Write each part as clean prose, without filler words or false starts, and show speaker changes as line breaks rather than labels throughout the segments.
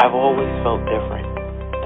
I've always felt different.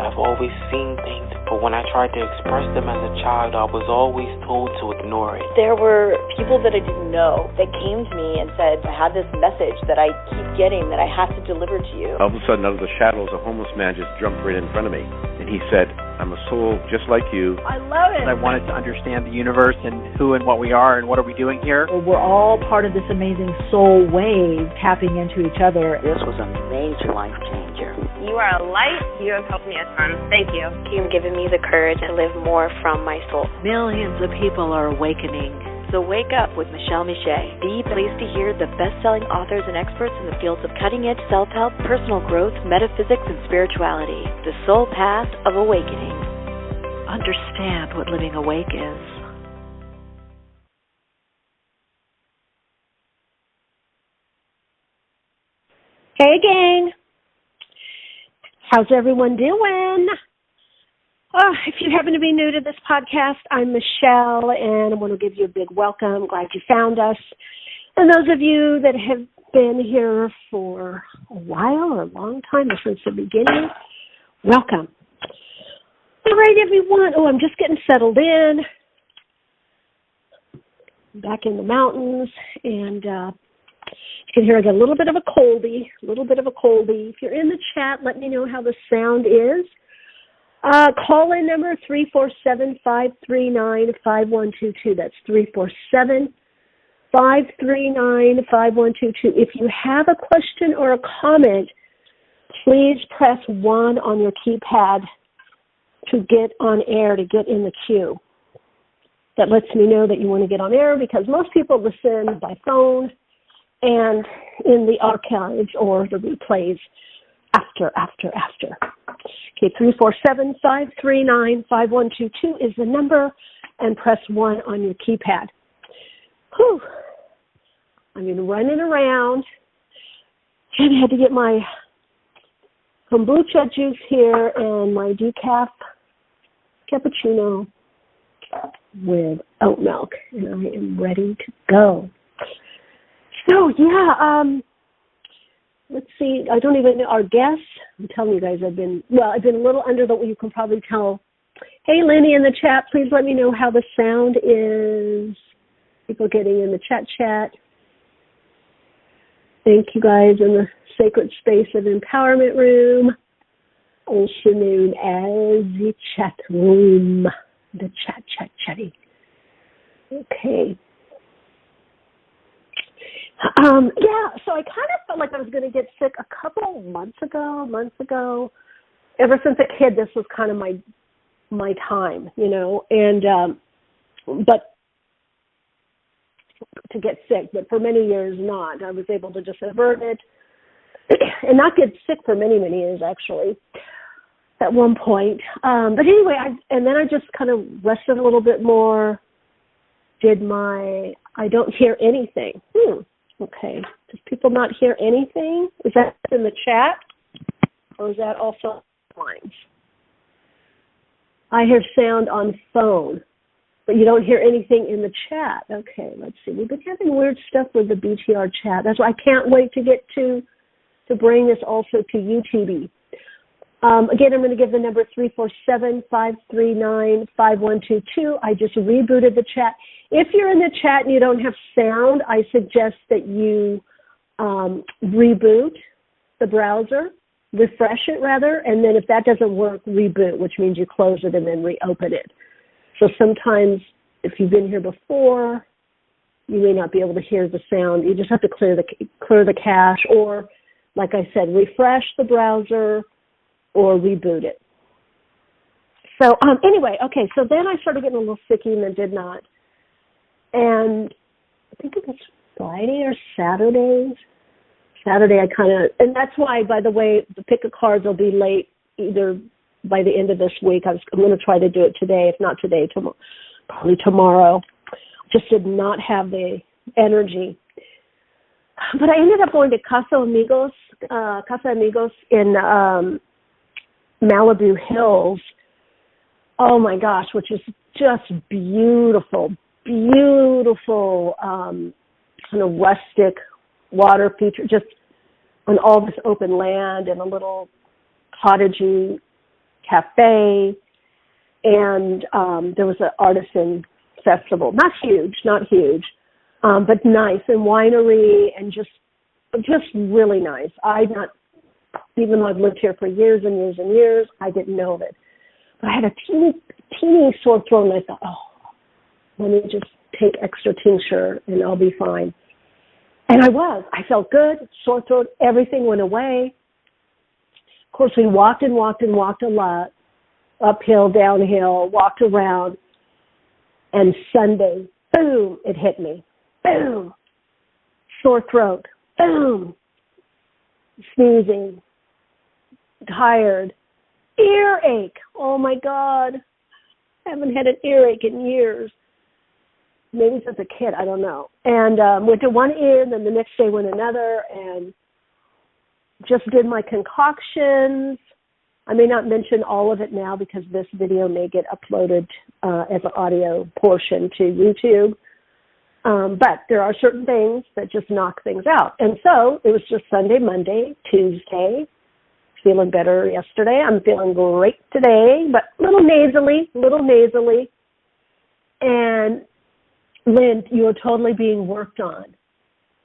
I've always seen things, but when I tried to express them as a child, I was always told to ignore it.
There were people that I didn't know that came to me and said, I had this message that I keep getting that I have to deliver to you.
All of a sudden, out of the shadows, a homeless man just jumped right in front of me. And he said, I'm a soul just like you.
I love it.
I wanted to understand the universe and who and what we are and what are we doing here.
We're all part of this amazing soul wave tapping into each other.
This was a major life changer.
You are a light. You have helped me a ton. Thank you.
You've given me the courage to live more from my soul.
Millions of people are awakening.
So wake up with Michele Meiche, the place to hear the best-selling authors and experts in the fields of cutting-edge self-help, personal growth, metaphysics, and spirituality. The soul path of awakening.
Understand what living awake is.
Hey, gang. How's everyone doing? If you happen to be new to this podcast, I'm Michele, and I want to give you a big welcome. Glad you found us. And those of you that have been here for a while or a long time, or since the beginning, welcome. All right, everyone. Oh, I'm just getting settled in. Back in the mountains, and you can hear I got a little bit of a coldie. If you're in the chat, let me know how the sound is. Call-in number 347-539-5122. That's 347-539-5122. If you have a question or a comment, please press 1 on your keypad to get on air, to get in the queue. That lets me know that you want to get on air, because most people listen by phone and in the archives or the replays after. Okay, 347-539-5122 is the number, and press 1 on your keypad. Whew. I've been running around, and I had to get my kombucha juice here and my decaf cappuccino with oat milk, and I am ready to go. So, yeah, let's see. I don't even know our guests. I'm telling you guys, I've been a little under the, you can probably tell. Hey, Lenny in the chat, please let me know how the sound is. People getting in the chat. Thank you guys in the sacred space of empowerment room, also known as the chat room. The chatty. Okay. So I kind of felt like I was going to get sick a couple months ago. Ever since a kid, this was kind of my time, and but to get sick, but for many years not. I was able to just avert it and not get sick for many, many years, actually, at one point. But anyway, then I just kind of rested a little bit more, I don't hear anything. Okay. Does people not hear anything? Is that in the chat? Or is that also lines? I hear sound on phone, but you don't hear anything in the chat. Okay, let's see. We've been having weird stuff with the BTR chat. That's why I can't wait to get to bring this also to YouTube. Again, I'm going to give the number 347-539-5122. I just rebooted the chat. If you're in the chat and you don't have sound, I suggest that you reboot the browser, refresh it rather, and then if that doesn't work, reboot, which means you close it and then reopen it. So sometimes if you've been here before, you may not be able to hear the sound. You just have to clear the cache, or, like I said, refresh the browser or reboot it. So anyway, okay, so then I started getting a little sicky and then did not. And I think it was Friday or Saturday I and that's why, by the way, the pick of cards will be late, either by the end of this week. I'm going to try to do it today, if not today, probably tomorrow. Just did not have the energy. But I ended up going to Casa Amigos in Malibu Hills. Oh my gosh, which is just beautiful, kind of rustic water feature, just on all this open land and a little cottagey cafe, and there was an artisan festival. Not huge, but nice, and winery, and just really nice. Even though I've lived here for years and years and years, I didn't know of it. But I had a teeny sore throat, and I thought, let me just take extra tincture and I'll be fine. And I felt good, sore throat, everything went away. Of course, we walked a lot, uphill, downhill, walked around, and Sunday, boom, it hit me. Boom, sore throat, boom, sneezing, tired, earache. Oh my God, I haven't had an earache in years. Maybe since a kid, I don't know. And went to one ear, and then the next day went another, and just did my concoctions. I may not mention all of it now because this video may get uploaded as an audio portion to YouTube. But there are certain things that just knock things out. And so it was just Sunday, Monday, Tuesday. Feeling better yesterday. I'm feeling great today, but a little nasally. And Lynn, you are totally being worked on.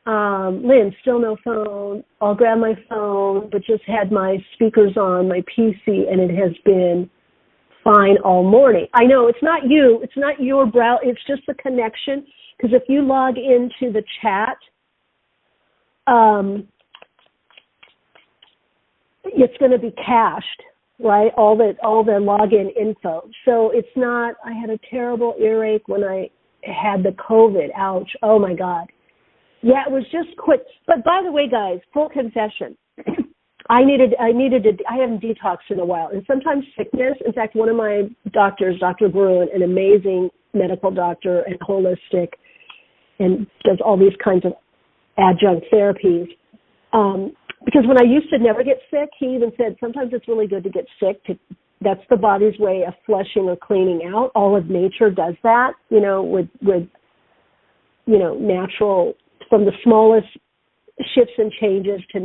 Lynn, still no phone. I'll grab my phone, but just had my speakers on, my PC, and it has been fine all morning. I know it's not you. It's not your brow. It's just the connection. Because if you log into the chat, it's going to be cached, right? All the login info. So it's not. I had a terrible earache when I had the COVID. Ouch! Oh my God. Yeah, it was just quick. But by the way, guys, full confession. I haven't detoxed in a while, and sometimes sickness. In fact, one of my doctors, Dr. Bruin, an amazing medical doctor and holistic, and does all these kinds of adjunct therapies. Because when I used to never get sick, he even said sometimes it's really good to get sick. That's the body's way of flushing or cleaning out. All of nature does that, with natural, from the smallest shifts and changes to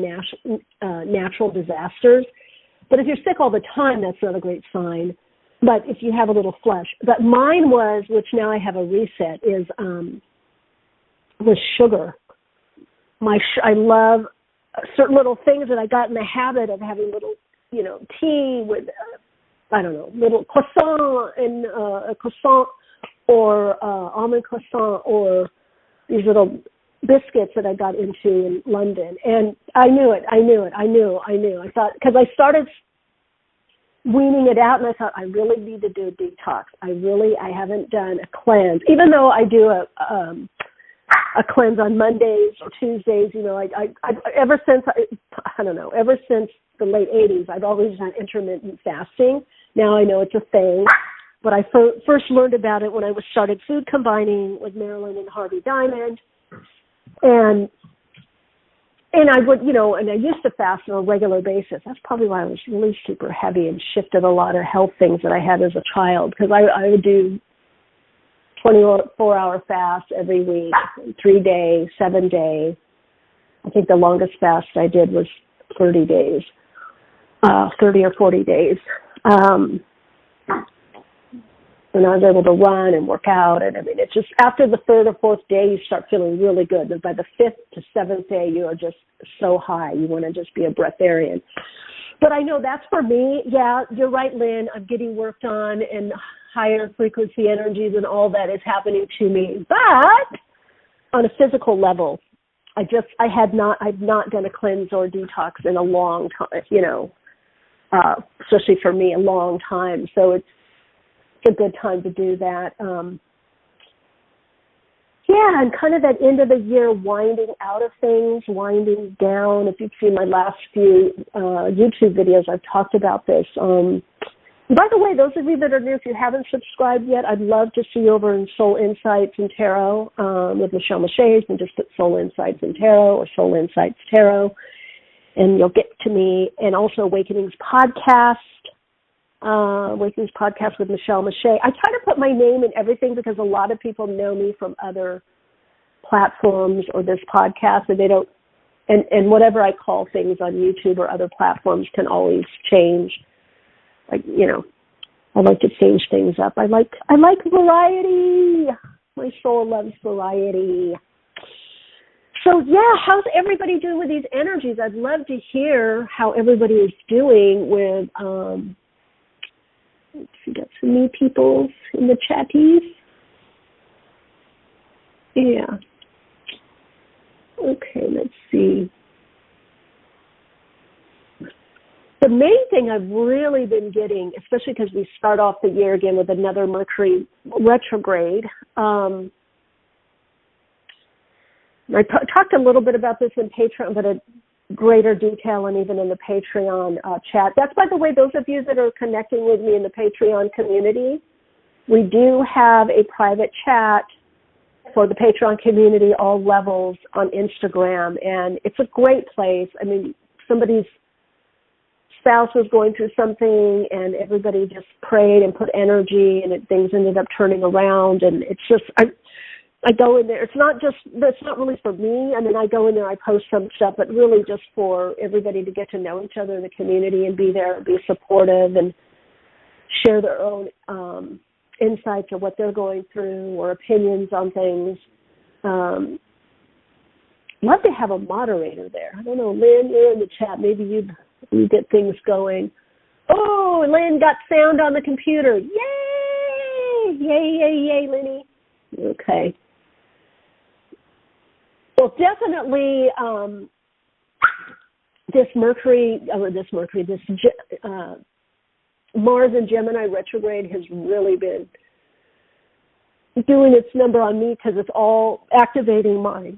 natural disasters. But if you're sick all the time, that's not a great sign. But if you have a little flush. But mine was, which now I have a reset, was sugar. I love certain little things that I got in the habit of having little, tea with, little croissant and a croissant or almond croissant or these little biscuits that I got into in London. And I knew it. I thought, because I started weaning it out, and I thought, I really need to do a detox. I haven't done a cleanse. Even though I do a cleanse on Mondays or Tuesdays, ever since the late 80s, I've always done intermittent fasting. Now I know it's a thing, but I first learned about it when I started food combining with Marilyn and Harvey Diamond, and I would, and I used to fast on a regular basis. That's probably why I was really super heavy and shifted a lot of health things that I had as a child, because I would do 24-hour fast every week, 3 days, 7 days. I think the longest fast I did was 30 days, 30 or 40 days. And I was able to run and work out. And it's just after the third or fourth day, you start feeling really good. And by the fifth to seventh day, you are just so high. You want to just be a breatharian. But I know that's for me. Yeah, you're right, Lynn. I'm getting worked on, and higher frequency energies and all that is happening to me. But on a physical level, I've not done a cleanse or detox in a long time, especially for me, a long time. So it's a good time to do that. And kind of that end of the year winding out of things, winding down. If you've seen my last few YouTube videos, I've talked about this. By the way, those of you that are new, if you haven't subscribed yet, I'd love to see you over in Soul Insights and Tarot with Michele Meiche. You can just put Soul Insights and Tarot or Soul Insights Tarot, and you'll get to me. And also Awakenings Podcast with Michele Meiche. I try to put my name in everything because a lot of people know me from other platforms or this podcast, and they don't and whatever I call things on YouTube or other platforms can always change. Like, I like to change things up. I like variety. My soul loves variety. So yeah, how's everybody doing with these energies? I'd love to hear how everybody is doing with, let's see, got some new people in the chatties. Yeah. Okay, let's see. The main thing I've really been getting, especially because we start off the year again with another Mercury retrograde, I talked a little bit about this in Patreon, but in greater detail and even in the Patreon chat. That's, by the way, those of you that are connecting with me in the Patreon community, we do have a private chat for the Patreon community, all levels, on Instagram, and it's a great place. I mean, somebody's spouse was going through something, and everybody just prayed and put energy, and things ended up turning around, and it's just, I go in there. It's not really for me. I mean, I go in there, I post some stuff, but really just for everybody to get to know each other in the community and be there and be supportive and share their own insights of what they're going through or opinions on things. Love to have a moderator there. I don't know, Lynn, you're in the chat. Maybe you get things going. Oh, Lynn got sound on the computer. Yay! Yay, yay, yay, Lynnie. Okay. Well, definitely this Mars and Gemini retrograde has really been doing its number on me because it's all activating my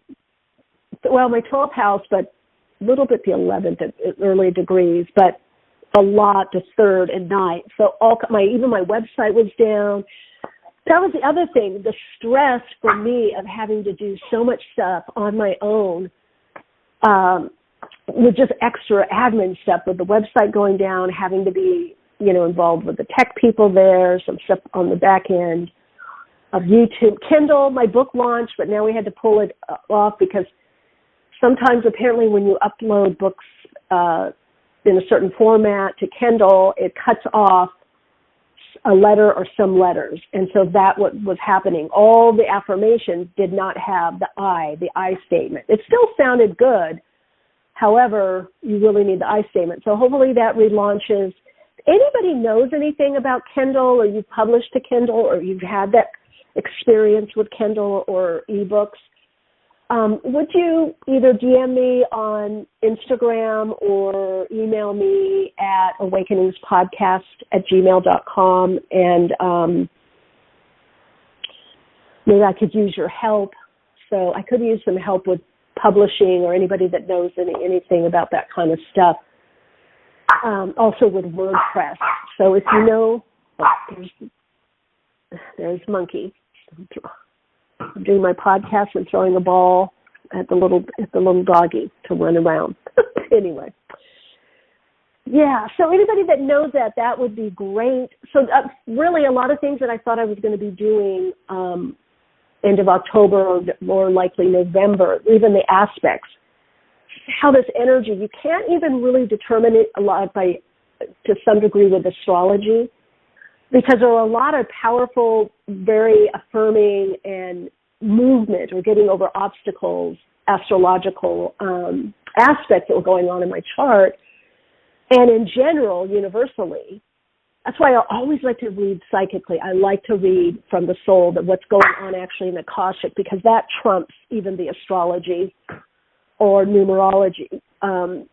12th house, but a little bit the 11th at early degrees, but a lot the 3rd and 9th. So even my website was down. That was the other thing, the stress for me of having to do so much stuff on my own, with just extra admin stuff, with the website going down, having to be, involved with the tech people there, some stuff on the back end of YouTube. Kindle, my book launched, but now we had to pull it off because sometimes apparently when you upload books in a certain format to Kindle, it cuts off a letter or some letters. And so that what was happening. All the affirmations did not have the I statement. It still sounded good. However, you really need the I statement. So hopefully that relaunches. Anybody knows anything about Kindle, or you've published to Kindle, or you've had that experience with Kindle or ebooks, would you either DM me on Instagram or email me at awakeningspodcast@gmail.com, and maybe I could use your help. So I could use some help with publishing, or anybody that knows anything about that kind of stuff. Also with WordPress. So if you know, there's Monkey. I'm doing my podcast and throwing a ball at the little doggy to run around. Anyway. Yeah, so anybody that knows that would be great. So really a lot of things that I thought I was going to be doing end of October or more likely November, even the aspects, how this energy, you can't even really determine it a lot to some degree with astrology, because there are a lot of powerful, very affirming and movement or getting over obstacles, astrological aspects that were going on in my chart. And in general, universally, that's why I always like to read psychically. I like to read from the soul, that what's going on actually in the Akashic, because that trumps even the astrology or numerology,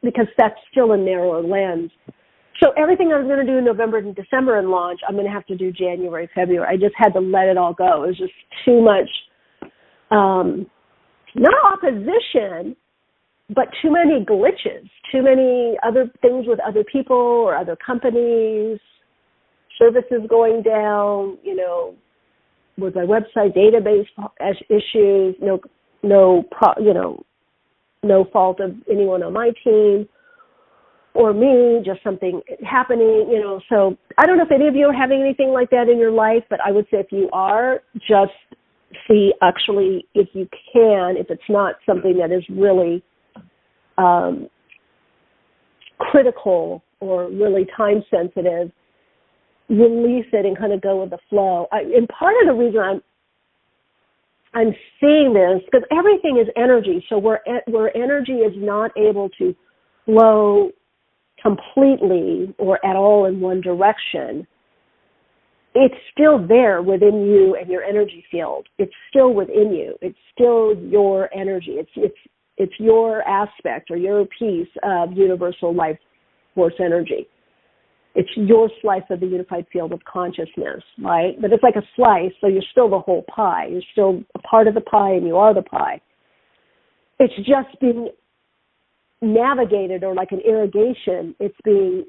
because that's still a narrower lens. So everything I was going to do in November and December and launch, I'm going to have to do January, February. I just had to let it all go. It was just too much, not opposition, but too many glitches, too many other things with other people or other companies, services going down, with my website, database issues, no fault of anyone on my team or me, just something happening, So I don't know if any of you are having anything like that in your life, but I would say if you are, just see actually if you can, if it's not something that is really critical or really time sensitive, release it and kind of go with the flow. And part of the reason I'm seeing this, because everything is energy, so where energy is not able to flow completely or at all in one direction, it's still there within you and your energy field. It's still within you. It's still your energy. It's your aspect or your piece of universal life force energy. It's your slice of the unified field of consciousness, right? But it's like a slice, so you're still the whole pie. You're still a part of the pie, and you are the pie. It's just being navigated, or like an irrigation, it's being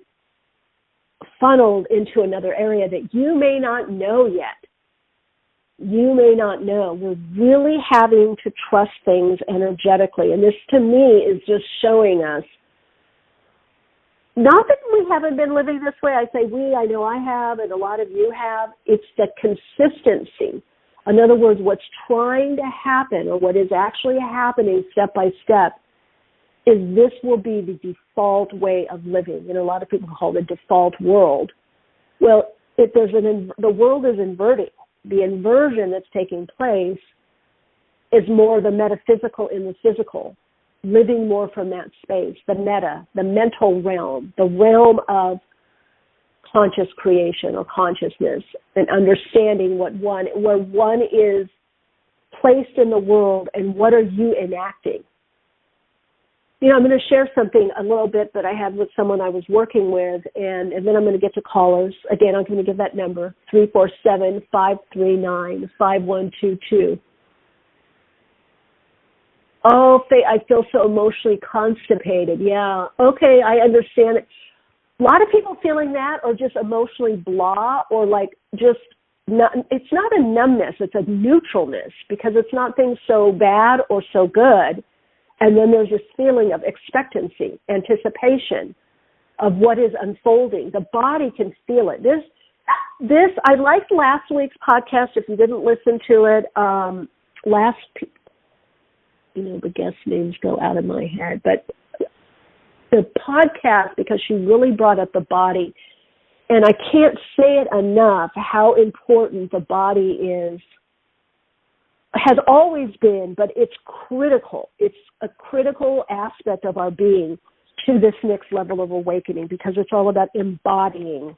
funneled into another area that you may not know yet. You may not know. We're really having to trust things energetically, and this, to me, is just showing us, not that we haven't been living this way. I say we, I know I have, and a lot of you have. It's the consistency. In other words, what's trying to happen, or what is actually happening step by step, is this will be the default way of living. You know, a lot of people call it the default world. Well, the world is inverting. The inversion that's taking place is more the metaphysical in the physical, living more from that space, the meta, the mental realm, the realm of conscious creation or consciousness, and understanding where one is placed in the world and what are you enacting. You know, I'm going to share something a little bit that I had with someone I was working with, and then I'm going to get to callers. Again, I'm going to give that number, 347-539-5122. Oh, Faye, I feel so emotionally constipated. Yeah, okay, I understand it. A lot of people feeling that, or just emotionally blah, or like just not, it's not a numbness, it's a neutralness, because it's not things so bad or so good. And then there's this feeling of expectancy, anticipation of what is unfolding. The body can feel it. This, I liked last week's podcast. If you didn't listen to it, the guest names go out of my head, but the podcast, because she really brought up the body, and I can't say it enough how important the body is, has always been, but it's critical. It's a critical aspect of our being to this next level of awakening, because it's all about embodying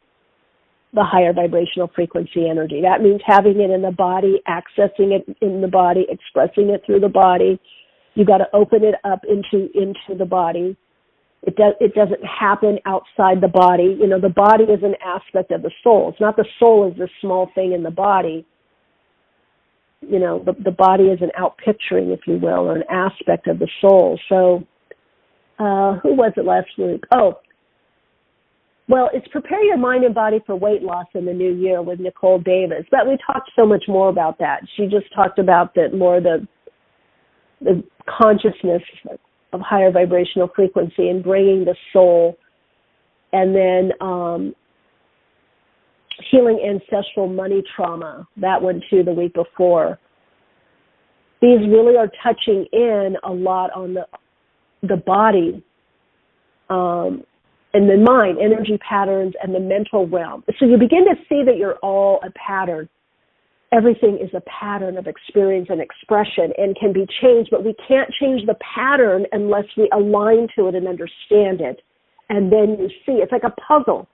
the higher vibrational frequency energy. That means having it in the body, accessing it in the body, expressing it through the body. You got to open it up into the body. It doesn't happen outside the body. You know, the body is an aspect of the soul. It's not the soul is this small thing in the body. You know, the body is an outpicturing, if you will, or an aspect of the soul. So, who was it last week? Oh, well, it's Prepare Your Mind and Body for Weight Loss in the New Year with Nicole Davis. But we talked so much more about that. She just talked about the consciousness of higher vibrational frequency and bringing the soul, and then healing ancestral money trauma, that one too, the week before. These really are touching in a lot on the body and the mind, energy patterns, and the mental realm. So you begin to see that you're all a pattern. Everything is a pattern of experience and expression and can be changed, but we can't change the pattern unless we align to it and understand it. And then you see, it's like a puzzle.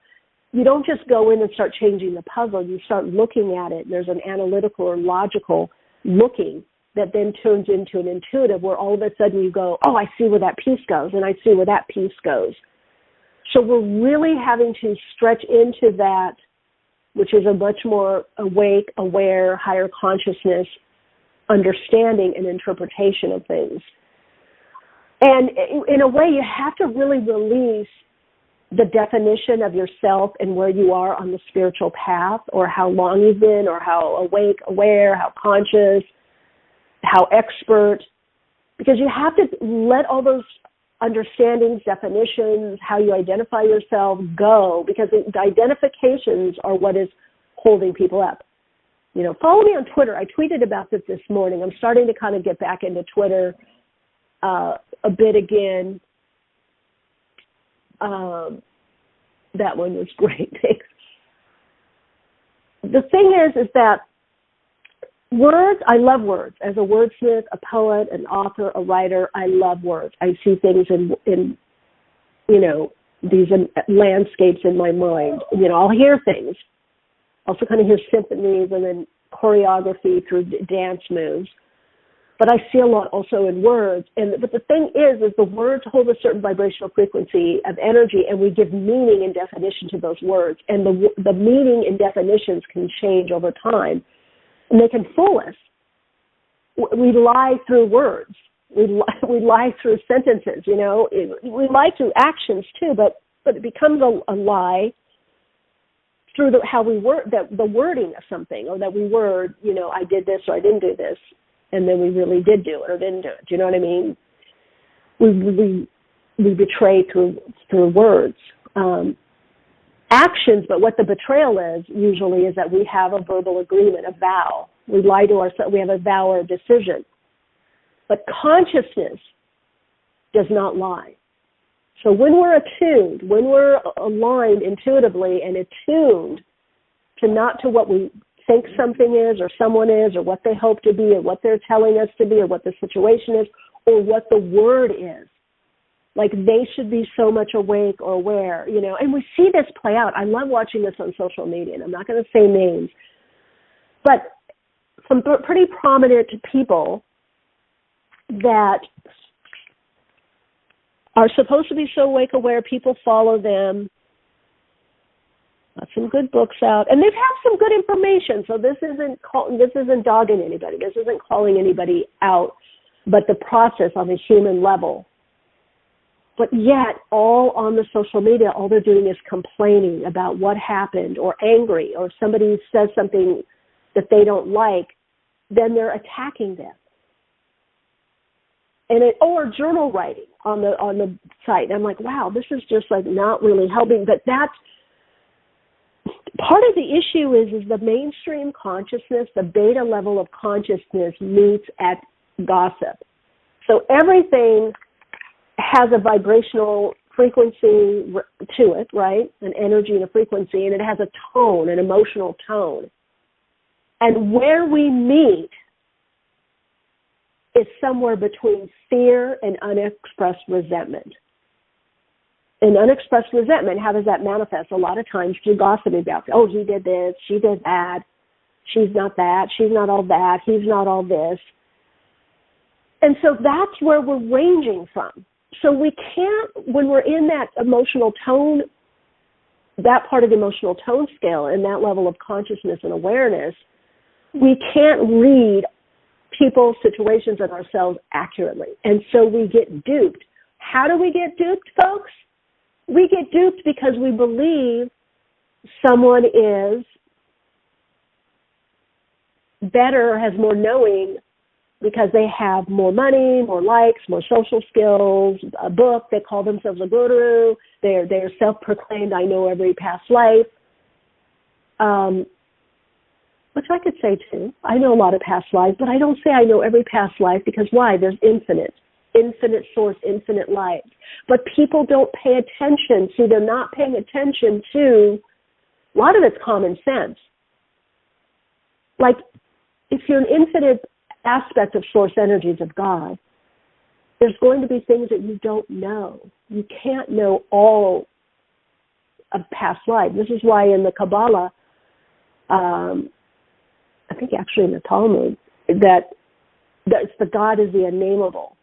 You don't just go in and start changing the puzzle. You start looking at it. There's an analytical or logical looking that then turns into an intuitive, where all of a sudden you go, oh, I see where that piece goes, and I see where that piece goes. So we're really having to stretch into that, which is a much more awake, aware, higher consciousness understanding and interpretation of things. And in a way, you have to really release the definition of yourself and where you are on the spiritual path, or how long you've been, or how awake, aware, how conscious, how expert, because you have to let all those understandings, definitions, how you identify yourself go, because the identifications are what is holding people up. You know, follow me on Twitter. I tweeted about this morning. I'm starting to kind of get back into Twitter a bit again. That one was great. Thanks. The thing is that words, I love words. As a wordsmith, a poet, an author, a writer, I love words. I see things in these landscapes in my mind. I'll hear things. Also kind of hear symphonies and then choreography through dance moves. But I see a lot also in words. But the thing is the words hold a certain vibrational frequency of energy, and we give meaning and definition to those words. And the meaning and definitions can change over time, and they can fool us. We lie through words. We lie through sentences. We lie through actions too, but it becomes a lie through how we word the wording of something, or that we word. I did this or I didn't do this. And then we really did do it or didn't do it. Do you know what I mean? We betray through words. Actions, but what the betrayal is usually is that we have a verbal agreement, a vow. We lie to ourselves. We have a vow or a decision. But consciousness does not lie. So when we're attuned, when we're aligned intuitively and attuned to not to what we think something is or someone is or what they hope to be or what they're telling us to be or what the situation is or what the word is. Like they should be so much awake or aware, and we see this play out. I love watching this on social media, and I'm not going to say names, but some pretty prominent people that are supposed to be so awake, aware, people follow them. Got some good books out, and they've had some good information. So this isn't dogging anybody. This isn't calling anybody out, but the process on a human level. But yet, all on the social media, all they're doing is complaining about what happened, or angry, or somebody says something that they don't like, then they're attacking them. Or journal writing on the site. And I'm like, wow, this is just like not really helping. But that's part of the issue is the mainstream consciousness, the beta level of consciousness meets at gossip. So everything has a vibrational frequency to it, right? An energy and a frequency, and it has a tone, an emotional tone. And where we meet is somewhere between fear and unexpressed resentment. And unexpressed resentment, how does that manifest? A lot of times through gossiping about, oh, he did this, she did that, she's not that, she's not all that, he's not all this. And so that's where we're ranging from. So we can't, when we're in that emotional tone, that part of the emotional tone scale and that level of consciousness and awareness, we can't read people, situations, and ourselves accurately. And so we get duped. How do we get duped, folks? We get duped because we believe someone is better, has more knowing, because they have more money, more likes, more social skills, a book, they call themselves a guru, they're self-proclaimed, I know every past life, which I could say too. I know a lot of past lives, but I don't say I know every past life because why? There's infinite source, infinite lives. But people don't pay attention. See, they're not paying attention to, a lot of it's common sense. Like, if you're an infinite aspect of source energies of God, there's going to be things that you don't know. You can't know all of past life. This is why in the Kabbalah, I think actually in the Talmud, that it's the God is the unnameable,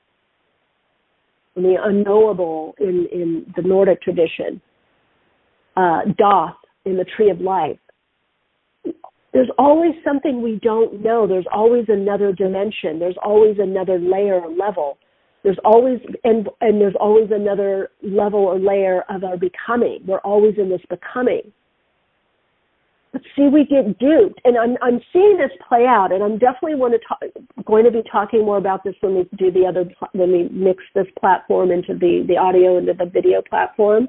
and the unknowable in the Nordic tradition, Doth in the Tree of Life. There's always something we don't know. There's always another dimension. There's always another layer or level. There's always, and there's always another level or layer of our becoming. We're always in this becoming. But see, we get duped. And I'm seeing this play out, and I'm definitely going to be talking more about this when we do when we mix this platform into the audio into the video platform.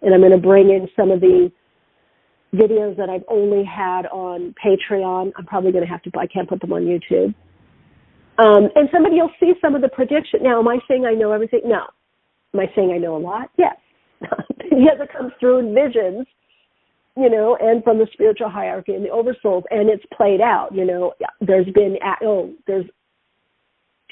And I'm going to bring in some of the videos that I've only had on Patreon. I'm probably going to have to, I can't put them on YouTube. And you'll see some of the prediction. Now, am I saying I know everything? No. Am I saying I know a lot? Yes. Yes, it comes through in visions, and from the spiritual hierarchy and the oversouls, and it's played out. There's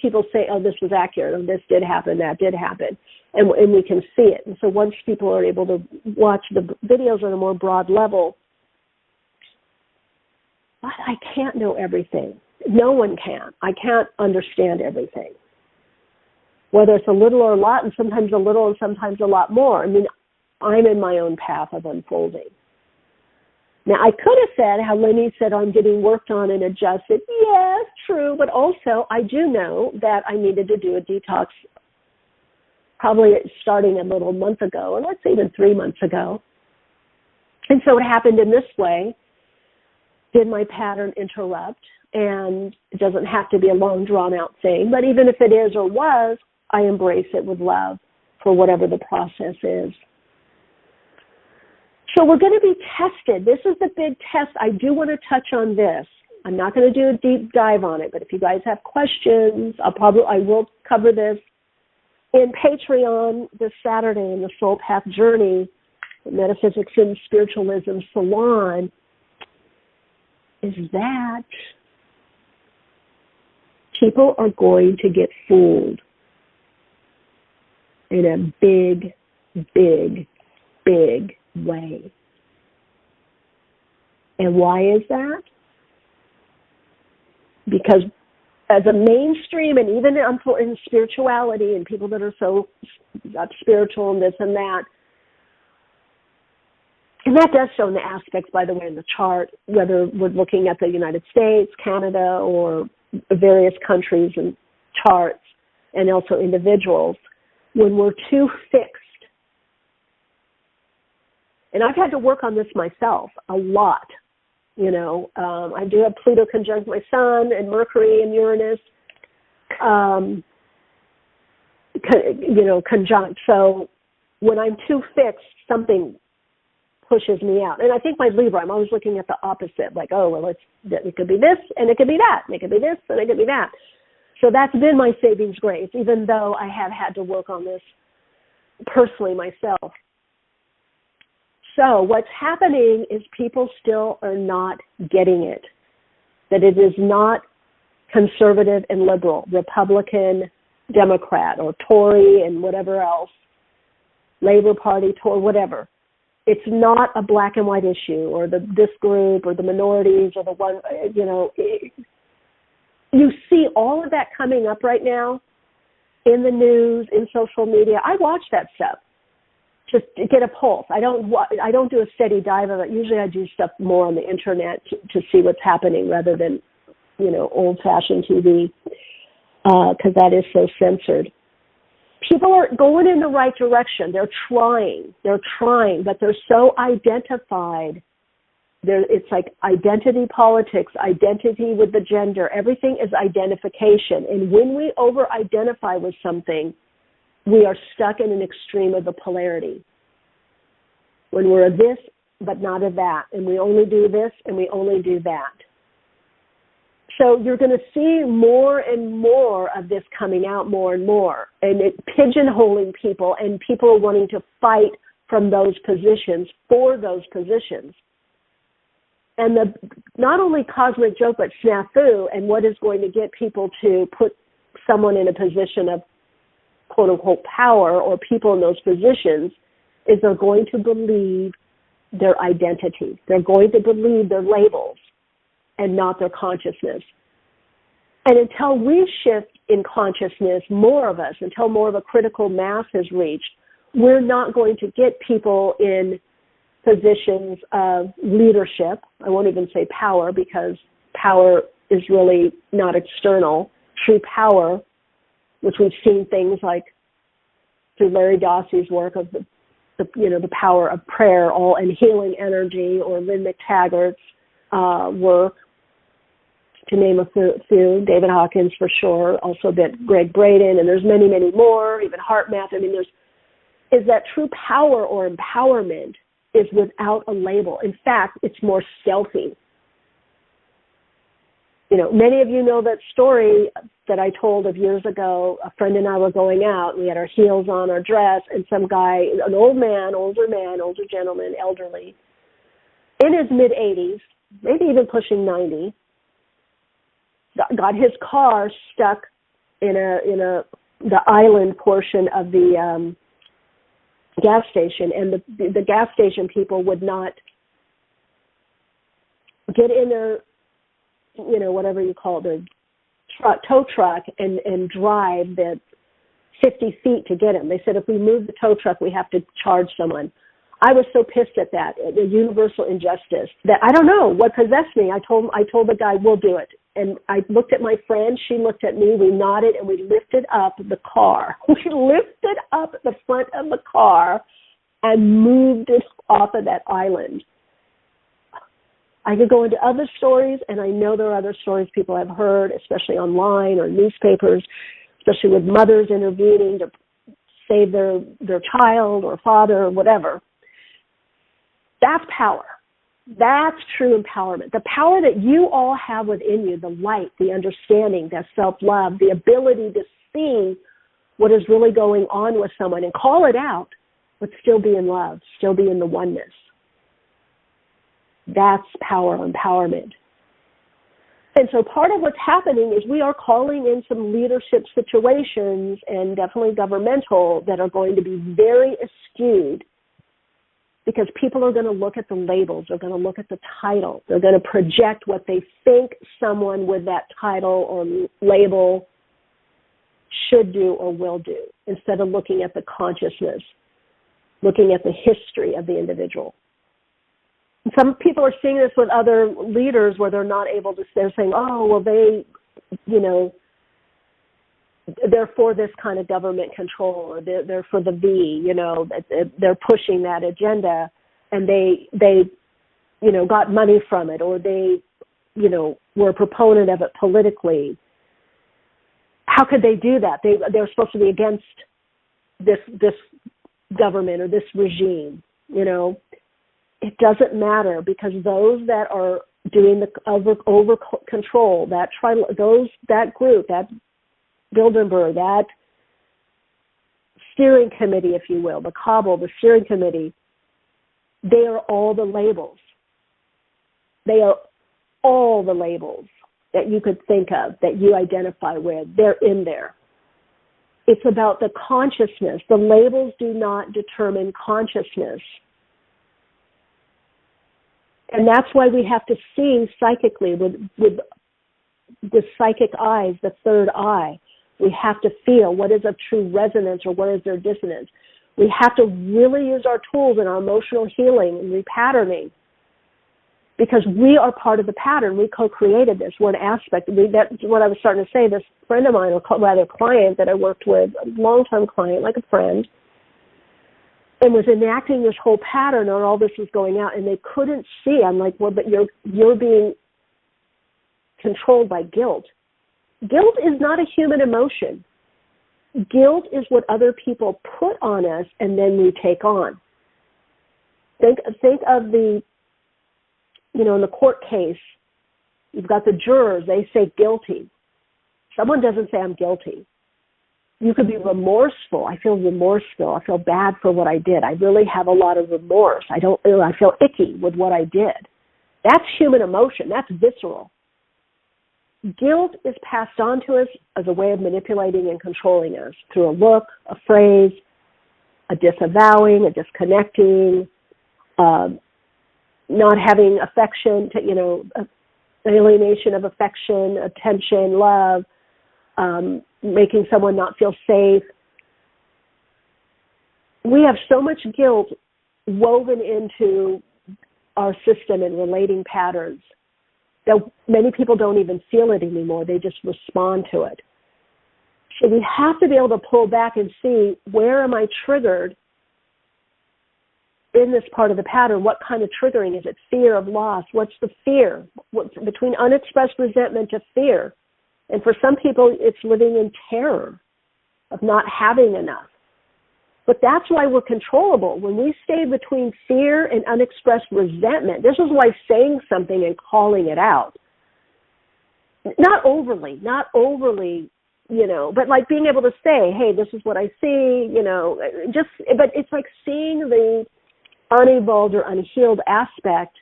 people say, oh, this was accurate, or this did happen, that did happen, and we can see it. And so once people are able to watch the videos on a more broad level, but I can't know everything. No one can. I can't understand everything, whether it's a little or a lot, and sometimes a little and sometimes a lot more. I mean, I'm in my own path of unfolding. Now, I could have said how Lenny said I'm getting worked on and adjusted. Yes, true, but also I do know that I needed to do a detox probably starting a little month ago, or let's say even 3 months ago. And so it happened in this way. Did my pattern interrupt? And it doesn't have to be a long, drawn-out thing, but even if it is or was, I embrace it with love for whatever the process is. So we're going to be tested. This is the big test. I do want to touch on this. I'm not going to do a deep dive on it, but if you guys have questions, I will cover this in Patreon this Saturday in the Soul Path Journey, the Metaphysics and Spiritualism Salon, is that people are going to get fooled in a big, big, big way. And why is that? Because as a mainstream, and even in spirituality, and people that are so spiritual and this and that, and that does show in the aspects, by the way, in the chart, whether we're looking at the United States, Canada, or various countries and charts, and also individuals, when we're too fixed. And I've had to work on this myself a lot. I do have Pluto conjunct my Sun and Mercury and Uranus, conjunct. So when I'm too fixed, something pushes me out. And I think my Libra, I'm always looking at the opposite, like, oh, well, it could be this, and it could be that, and it could be this, and it could be that. So that's been my savings grace, even though I have had to work on this personally myself. So what's happening is people still are not getting it, that it is not conservative and liberal, Republican, Democrat, or Tory and whatever else, Labor Party, Tory, whatever. It's not a black and white issue, or this group, or the minorities, or the one, you see all of that coming up right now in the news, in social media. I watch that stuff just to get a pulse. I don't do a steady dive of it. Usually I do stuff more on the internet to see what's happening rather than, old-fashioned TV, because that is so censored. People are going in the right direction. They're trying, but they're so identified. It's like identity politics, identity with the gender. Everything is identification. And when we over-identify with something, we are stuck in an extreme of the polarity. When we're a this, but not a that. And we only do this, and we only do that. So you're going to see more and more of this coming out more and more. And it pigeonholing people, and people are wanting to fight from those positions, for those positions. And the not only cosmic joke, but snafu, and what is going to get people to put someone in a position of quote-unquote power, or people in those positions, is they're going to believe their identity. They're going to believe their labels and not their consciousness. And until we shift in consciousness, more of us, until more of a critical mass is reached, we're not going to get people in positions of leadership. I won't even say power, because power is really not external. True power, which we've seen things like through Larry Dossey's work of the power of prayer, all and healing energy, or Lynn McTaggart's work, to name a few. David Hawkins for sure, also a bit Greg Braden, and there's many, many more. Even HeartMath. I mean, is that true power or empowerment is without a label. In fact, it's more stealthy. Many of you know that story that I told of years ago. A friend and I were going out. We had our heels on, our dress, and some guy, an older gentleman, elderly, in his mid-80s, maybe even pushing 90, got his car stuck in the island portion of the gas station, and the gas station people would not get in their, whatever you call it, the tow truck and drive the 50 feet to get him. They said, if we move the tow truck, we have to charge someone. I was so pissed at that, the universal injustice, that I don't know what possessed me. I told the guy, we'll do it. And I looked at my friend, she looked at me, we nodded, and we lifted up the car. We lifted up the front of the car and moved it off of that island. I could go into other stories, and I know there are other stories people have heard, especially online or newspapers, especially with mothers intervening to save their child or father or whatever. That's power. That's true empowerment. The power that you all have within you, the light, the understanding, the self-love, the ability to see what is really going on with someone and call it out, but still be in love, still be in the oneness. That's power, empowerment. And so part of what's happening is we are calling in some leadership situations, and definitely governmental, that are going to be very astute, because people are going to look at the labels, they're going to look at the title, they're going to project what they think someone with that title or label should do or will do, instead of looking at the consciousness, looking at the history of the individual. And some people are seeing this with other leaders where they're not able to, they're saying, oh, well, they, they're for this kind of government control, or they're for the V, they're pushing that agenda, and they got money from it, or they, were a proponent of it politically. How could they do that? They're supposed to be against this government or this regime, It doesn't matter, because those that are doing the over control, that group, that Bilderberg, that steering committee, if you will, the cabal, the steering committee, they are all the labels. They are all the labels that you could think of, that you identify with. They're in there. It's about the consciousness. The labels do not determine consciousness. And that's why we have to see psychically with the psychic eyes, the third eye. We have to feel what is a true resonance or what is their dissonance. We have to really use our tools in our emotional healing and repatterning, because we are part of the pattern. We co-created this one aspect. That's what I was starting to say. This friend of mine, or rather client that I worked with, a long-time client, like a friend, and was enacting this whole pattern, and all this was going out, and they couldn't see. I'm like, well, but you're being controlled by guilt. Guilt is not a human emotion. Guilt is what other people put on us, and then we take on. Think of the, in the court case, you've got the jurors, they say guilty. Someone doesn't say I'm guilty. You could be remorseful. I feel remorseful. I feel bad for what I did. I really have a lot of remorse. I feel icky with what I did. That's human emotion. That's visceral. Guilt is passed on to us as a way of manipulating and controlling us through a look, a phrase, a disavowing, a disconnecting, not having affection, alienation of affection, attention, love, making someone not feel safe. We have so much guilt woven into our system and relating patterns that many people don't even feel it anymore. They just respond to it. So we have to be able to pull back and see, where am I triggered in this part of the pattern? What kind of triggering? Is it fear of loss? What's the fear? What's between unexpressed resentment to fear? And for some people, it's living in terror of not having enough. But that's why we're controllable. When we stay between fear and unexpressed resentment, this is why saying something and calling it out not overly, but like being able to say, hey, this is what I see, but it's like seeing the unevolved or unhealed aspect,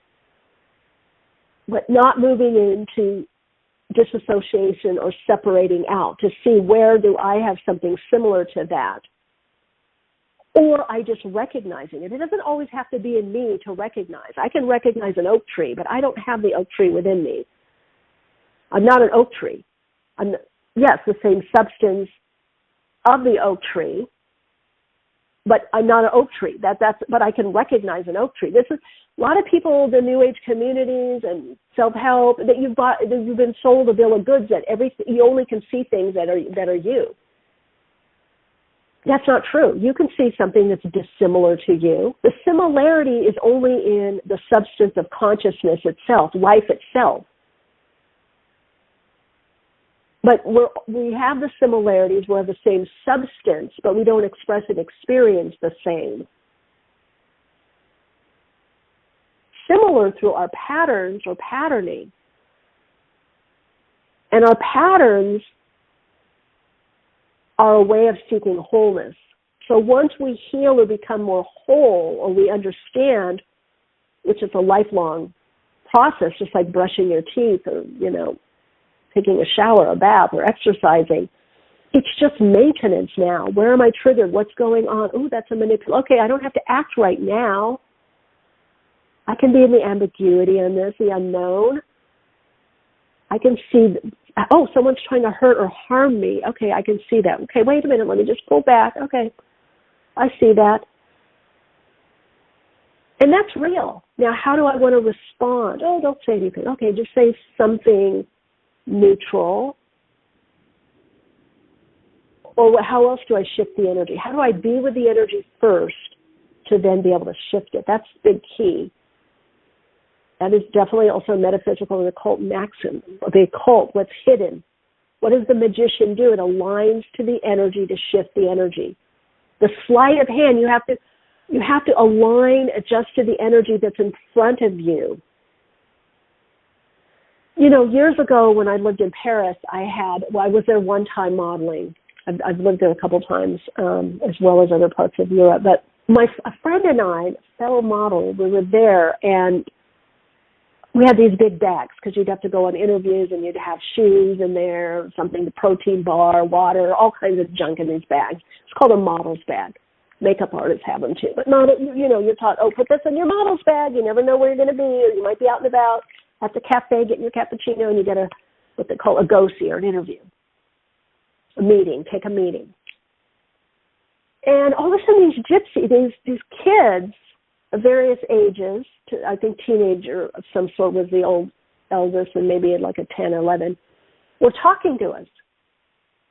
but not moving into disassociation or separating out to see where do I have something similar to that. Or I just recognizing it. It doesn't always have to be in me to recognize. I can recognize an oak tree, but I don't have the oak tree within me. I'm not an oak tree. Yes, the same substance of the oak tree, but I'm not an oak tree. But I can recognize an oak tree. This is a lot of people, the New Age communities and self-help, that you've been sold a bill of goods that you only can see things that are you. That's not true. You can see something that's dissimilar to you. The similarity is only in the substance of consciousness itself, life itself. But we have the similarities, we have the same substance, but we don't express and experience the same. Similar through our patterns or patterning. And our patterns are a way of seeking wholeness. So once we heal or become more whole, or we understand, which is a lifelong process, just like brushing your teeth or, taking a shower, a bath, or exercising, it's just maintenance now. Where am I triggered? What's going on? Oh, that's a manipulation. Okay, I don't have to act right now. I can be in the ambiguity in this, the unknown. I can see, someone's trying to hurt or harm me. Okay, I can see that. Okay, wait a minute, let me just pull back. Okay, I see that. And that's real. Now, how do I want to respond? Oh, don't say anything. Okay, just say something neutral. Or how else do I shift the energy? How do I be with the energy first to then be able to shift it? That's the big key. That is definitely also a metaphysical and occult maxim. The occult, what's hidden. What does the magician do? It aligns to the energy to shift the energy. The sleight of hand, you have to align, adjust to the energy that's in front of you. Years ago when I lived in Paris, I was there one time modeling. I've lived there a couple times, as well as other parts of Europe. But a friend and I, fellow model, we were there, and we had these big bags because you'd have to go on interviews and you'd have shoes in there, something, the protein bar, water, all kinds of junk in these bags. It's called a model's bag. Makeup artists have them too. But not, you're taught, put this in your model's bag. You never know where you're going to be, or you might be out and about at the cafe getting your cappuccino, and you get what they call a go-see, or an interview, a meeting, take a meeting. And all of a sudden these kids of various ages, I think teenager of some sort was the eldest, and maybe like a 10, 11, were talking to us.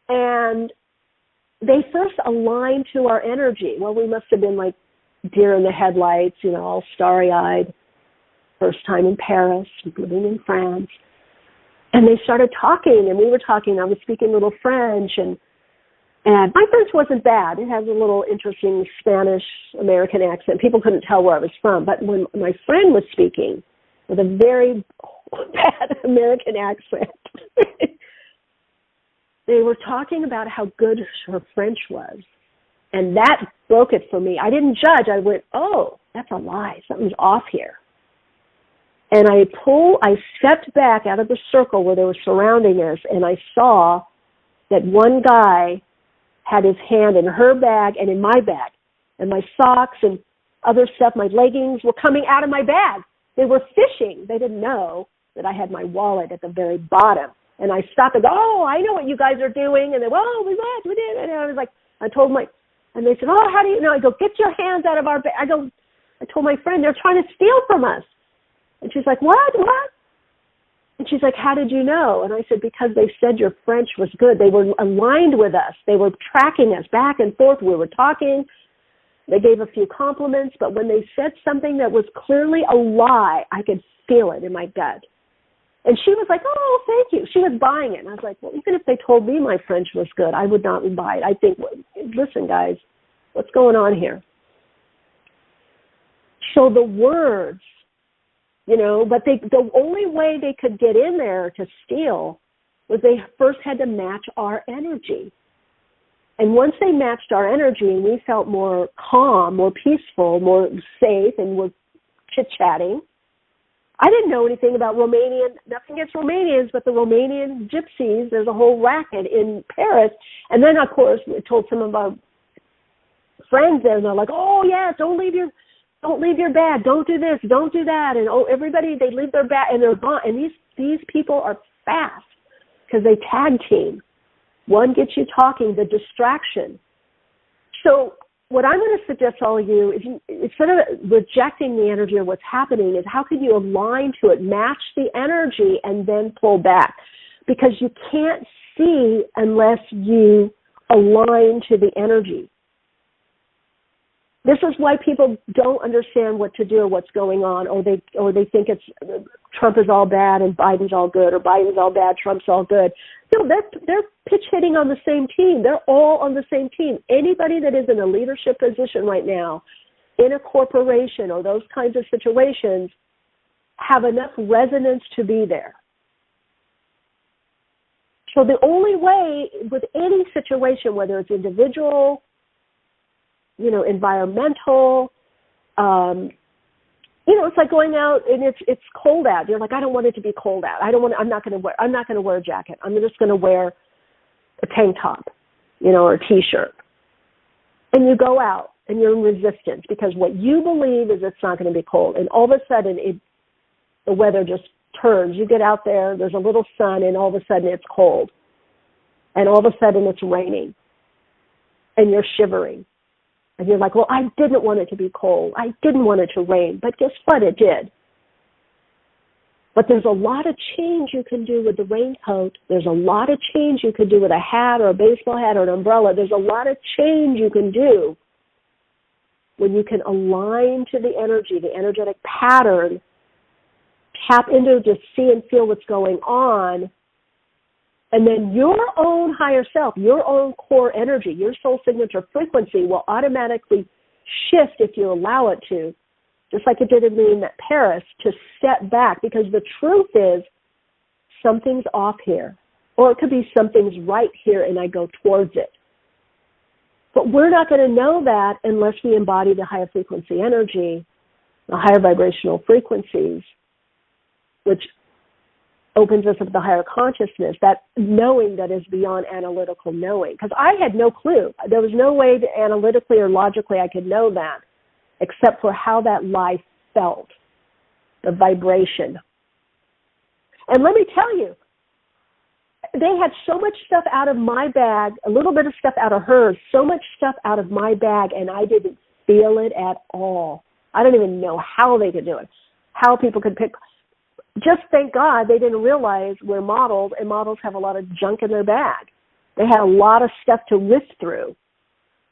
And they first aligned to our energy. Well, we must have been like deer in the headlights, all starry-eyed. First time in Paris, living in France. And they started talking, and we were talking. I was speaking a little French, and my French wasn't bad. It has a little interesting Spanish-American accent. People couldn't tell where I was from. But when my friend was speaking with a very bad American accent, they were talking about how good her French was. And that broke it for me. I didn't judge. I went, oh, that's a lie. Something's off here. And I stepped back out of the circle where they were surrounding us, and I saw that one guy had his hand in her bag and in my bag. And my socks and other stuff, my leggings, were coming out of my bag. They were fishing. They didn't know that I had my wallet at the very bottom. And I stopped and go, I know what you guys are doing. And they, we did. And I was like, and they said, how do you know? I go, get your hands out of our bag. I told my friend, they're trying to steal from us. And she's like, what? And she's like, how did you know? And I said, because they said your French was good. They were aligned with us. They were tracking us back and forth. We were talking. They gave a few compliments. But when they said something that was clearly a lie, I could feel it in my gut. And she was like, oh, thank you. She was buying it. And I was like, well, even if they told me my French was good, I would not buy it. I think, listen, guys, what's going on here? So the words, but the only way they could get in there to steal was they first had to match our energy. And once they matched our energy and we felt more calm, more peaceful, more safe, and we're chit-chatting, I didn't know anything about Romanian, nothing against Romanians, but the Romanian gypsies, there's a whole racket in Paris. And then, of course, we told some of our friends there, and they're like, oh, yeah, don't leave your bag, don't do this, don't do that. And, everybody, they leave their bag, and they're gone. And these people are fast because they tag team. One gets you talking, the distraction. So what I'm going to suggest to all of you, if you, instead of rejecting the energy of what's happening, is how can you align to it, match the energy, and then pull back? Because you can't see unless you align to the energy. This is why people don't understand what to do or what's going on, or they think it's Trump is all bad and Biden's all good, or Biden's all bad, Trump's all good. No, they're pitch hitting on the same team. They're all on the same team. Anybody that is in a leadership position right now, in a corporation or those kinds of situations, have enough resonance to be there. So the only way with any situation, whether it's individual, environmental, it's like going out and it's cold out. You're like, I don't want it to be cold out. I'm not going to wear a jacket. I'm just going to wear a tank top, or a t-shirt. And you go out and you're in resistance because what you believe is it's not going to be cold. And all of a sudden the weather just turns. You get out there, there's a little sun, and all of a sudden it's cold. And all of a sudden it's raining. And you're shivering. And you're like, well, I didn't want it to be cold. I didn't want it to rain. But guess what? It did. But there's a lot of change you can do with the raincoat. There's a lot of change you can do with a hat or a baseball hat or an umbrella. There's a lot of change you can do when you can align to the energy, the energetic pattern, tap into to see and feel what's going on. And then your own higher self, your own core energy, your soul signature frequency will automatically shift if you allow it to, just like it did in me in that Paris, to step back. Because the truth is something's off here. Or it could be something's right here and I go towards it. But we're not going to know that unless we embody the higher frequency energy, the higher vibrational frequencies, which opens us up to the higher consciousness, that knowing that is beyond analytical knowing. Because I had no clue. There was no way that analytically or logically I could know that, except for how that life felt, the vibration. And let me tell you, they had so much stuff out of my bag, a little bit of stuff out of hers, so much stuff out of my bag, and I didn't feel it at all. I don't even know how they could do it, how people could pick. Just thank God they didn't realize we're models, and models have a lot of junk in their bag. They had a lot of stuff to riff through,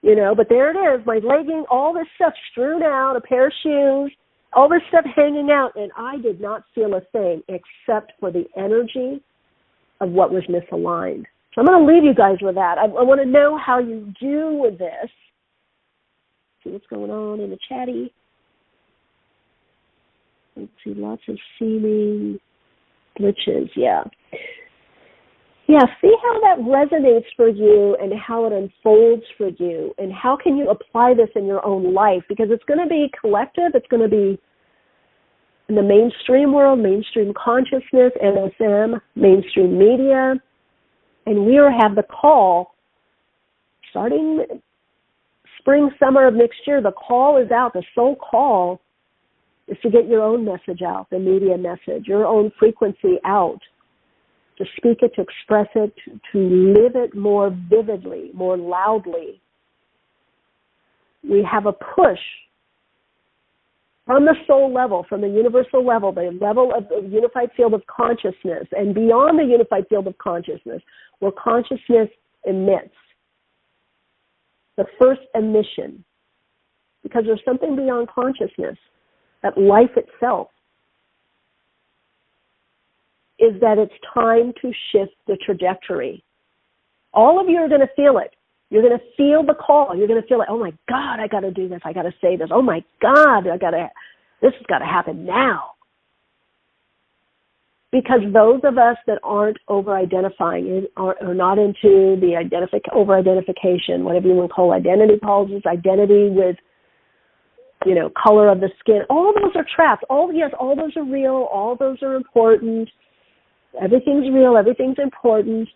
but there it is, my legging, all this stuff strewn out, a pair of shoes, all this stuff hanging out, and I did not feel a thing except for the energy of what was misaligned. So I'm going to leave you guys with that. I want to know how you do with this. See what's going on in the chatty. Let's see, lots of seeming glitches, yeah. Yeah, see how that resonates for you and how it unfolds for you, and how can you apply this in your own life, because it's going to be collective, it's going to be in the mainstream world, mainstream consciousness, MSM, mainstream media, and we have the call, starting spring, summer of next year, the call is out, the soul call is to get your own message out, the media message, your own frequency out, to speak it, to express it, to live it more vividly, more loudly. We have a push from the soul level, from the universal level, the level of the unified field of consciousness, and beyond the unified field of consciousness, where consciousness emits, the first emission, because there's something beyond consciousness, that life itself, is that it's time to shift the trajectory. All of you are going to feel it. You're going to feel the call. You're going to feel it. Oh my God, I got to do this. I got to say this. Oh my God, this has got to happen now. because those of us that aren't over-identifying are not into the over-identification, whatever you want to call identity politics, identity with, color of the skin, all those are trapped. All those are real. All those are important. Everything's real. Everything's important.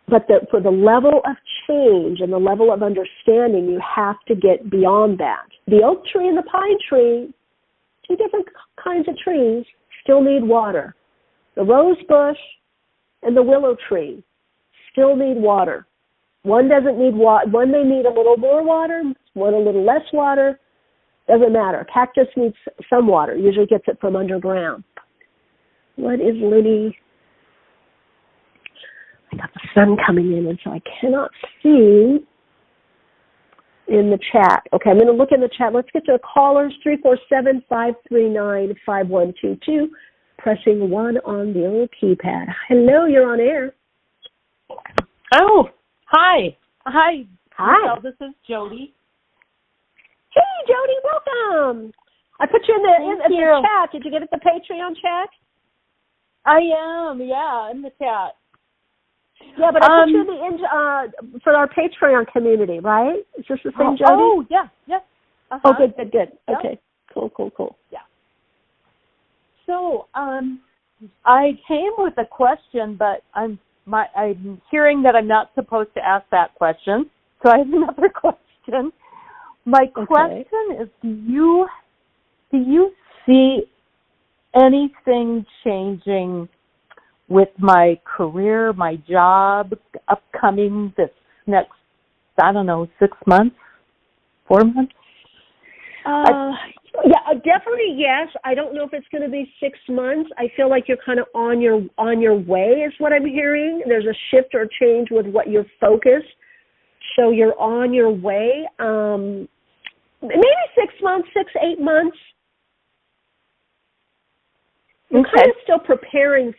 But for the level of change and the level of understanding, you have to get beyond that. The oak tree and the pine tree, two different kinds of trees, still need water. The rose bush and the willow tree still need water. One doesn't need water. One may need a little more water, one a little less water. Doesn't matter. Cactus needs some water. Usually gets it from underground. What is Liddy? I got the sun coming in, and so I cannot see in the chat. Okay, I'm going to look in the chat. Let's get to the callers, 347-539-5122, pressing 1 on the old keypad. Hello, you're on air.
Oh, hi. Hi.
Hi.
Michele, this is Jody.
Hey, Jody, welcome. I put you in the chat. Did you get it, the Patreon chat?
I am, yeah, in the chat.
Yeah, but I put you in the for our Patreon community, right? Is this the same, Jody?
Oh, yeah. Uh-huh.
Oh, good.
Yep.
Okay, cool.
Yeah. So, I came with a question, but I'm hearing that I'm not supposed to ask that question, so I have another question. My question is, do you see anything changing with my career, my job, upcoming this next, 6 months, 4 months?
Yeah, definitely yes. I don't know if it's going to be 6 months. I feel like you're kind of on your way is what I'm hearing. There's a shift or change with what you're focused. So you're on your way. Maybe 6 months, 6, 8 months. You're kind of still preparing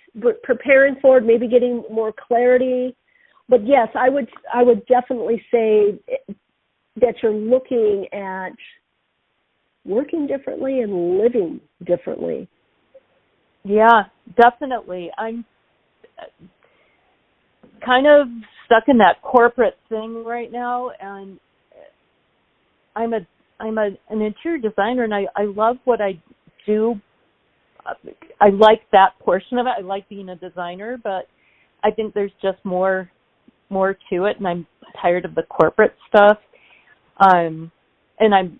for it, maybe getting more clarity. But yes, I would definitely say that you're looking at working differently and living differently.
Yeah, definitely. I'm kind of stuck in that corporate thing right now, and I'm an interior designer, and I love what I do. I like that portion of it. I like being a designer, but I think there's just more to it, and I'm tired of the corporate stuff. And I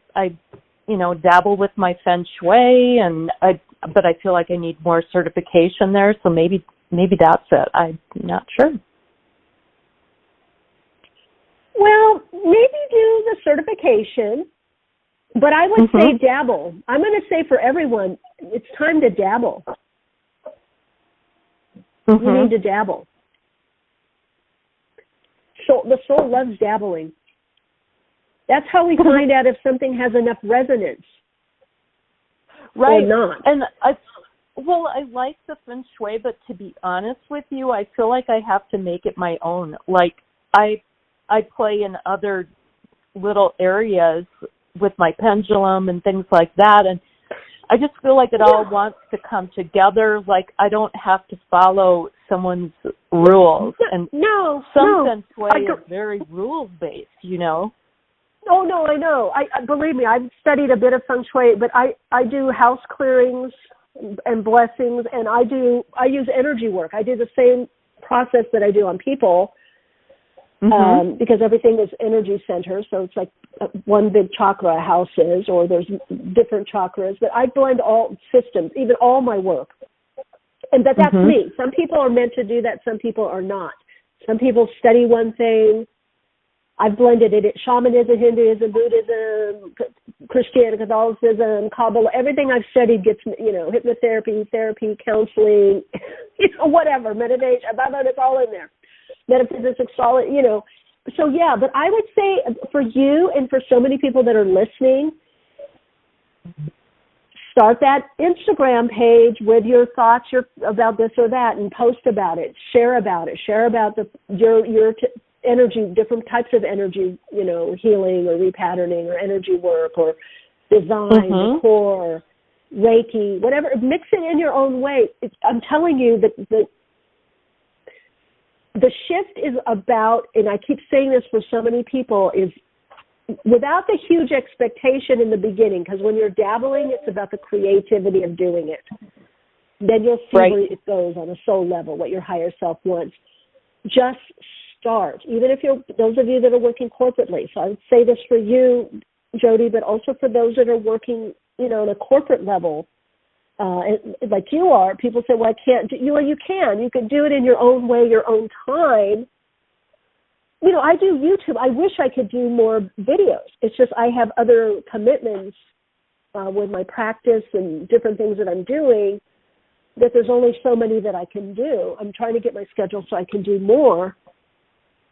dabble with my feng shui, but I feel like I need more certification there. So maybe that's it. I'm not sure.
Well, maybe do the certification, but I would say dabble. I'm going to say for everyone, it's time to dabble. You need to dabble. So the soul loves dabbling. That's how we find out if something has enough resonance or not.
And I like the feng shui, but to be honest with you, I feel like I have to make it my own. Like I play in other little areas with my pendulum and things like that, and I just feel like it all wants to come together. Like I don't have to follow someone's rules. And some feng shui is very rules-based,
Oh, no, I know. I believe me, I've studied a bit of feng shui, but I do house clearings and blessings, and I use energy work. I do the same process that I do on people, because everything is energy centers, so it's like one big chakra house is, or there's different chakras, but I blend all systems, even all my work. And that's me. Some people are meant to do that, some people are not. Some people study one thing. I've blended it. Shamanism, Hinduism, Buddhism, Christianity, Catholicism, Kabbalah, everything I've studied gets, hypnotherapy, therapy, counseling, whatever, meditation, it's all in there. Metaphysics, solid, So, yeah, but I would say for you and for so many people that are listening, start that Instagram page with your thoughts about this or that and post about it. Share about your energy, different types of energy, healing or repatterning or energy work or design, decor, Reiki, whatever. Mix it in your own way. I'm telling you that the shift is about, and I keep saying this for so many people, is without the huge expectation in the beginning, because when you're dabbling, it's about the creativity of doing it. Then you'll see where it goes on a soul level, what your higher self wants. Just start, even if you're, those of you that are working corporately. So I would say this for you, Jody, but also for those that are working, on a corporate level, like you are. People say, well, I can't do, well, you can. You can do it in your own way, your own time. I do YouTube. I wish I could do more videos. It's just I have other commitments with my practice and different things that I'm doing, that there's only so many that I can do. I'm trying to get my schedule so I can do more.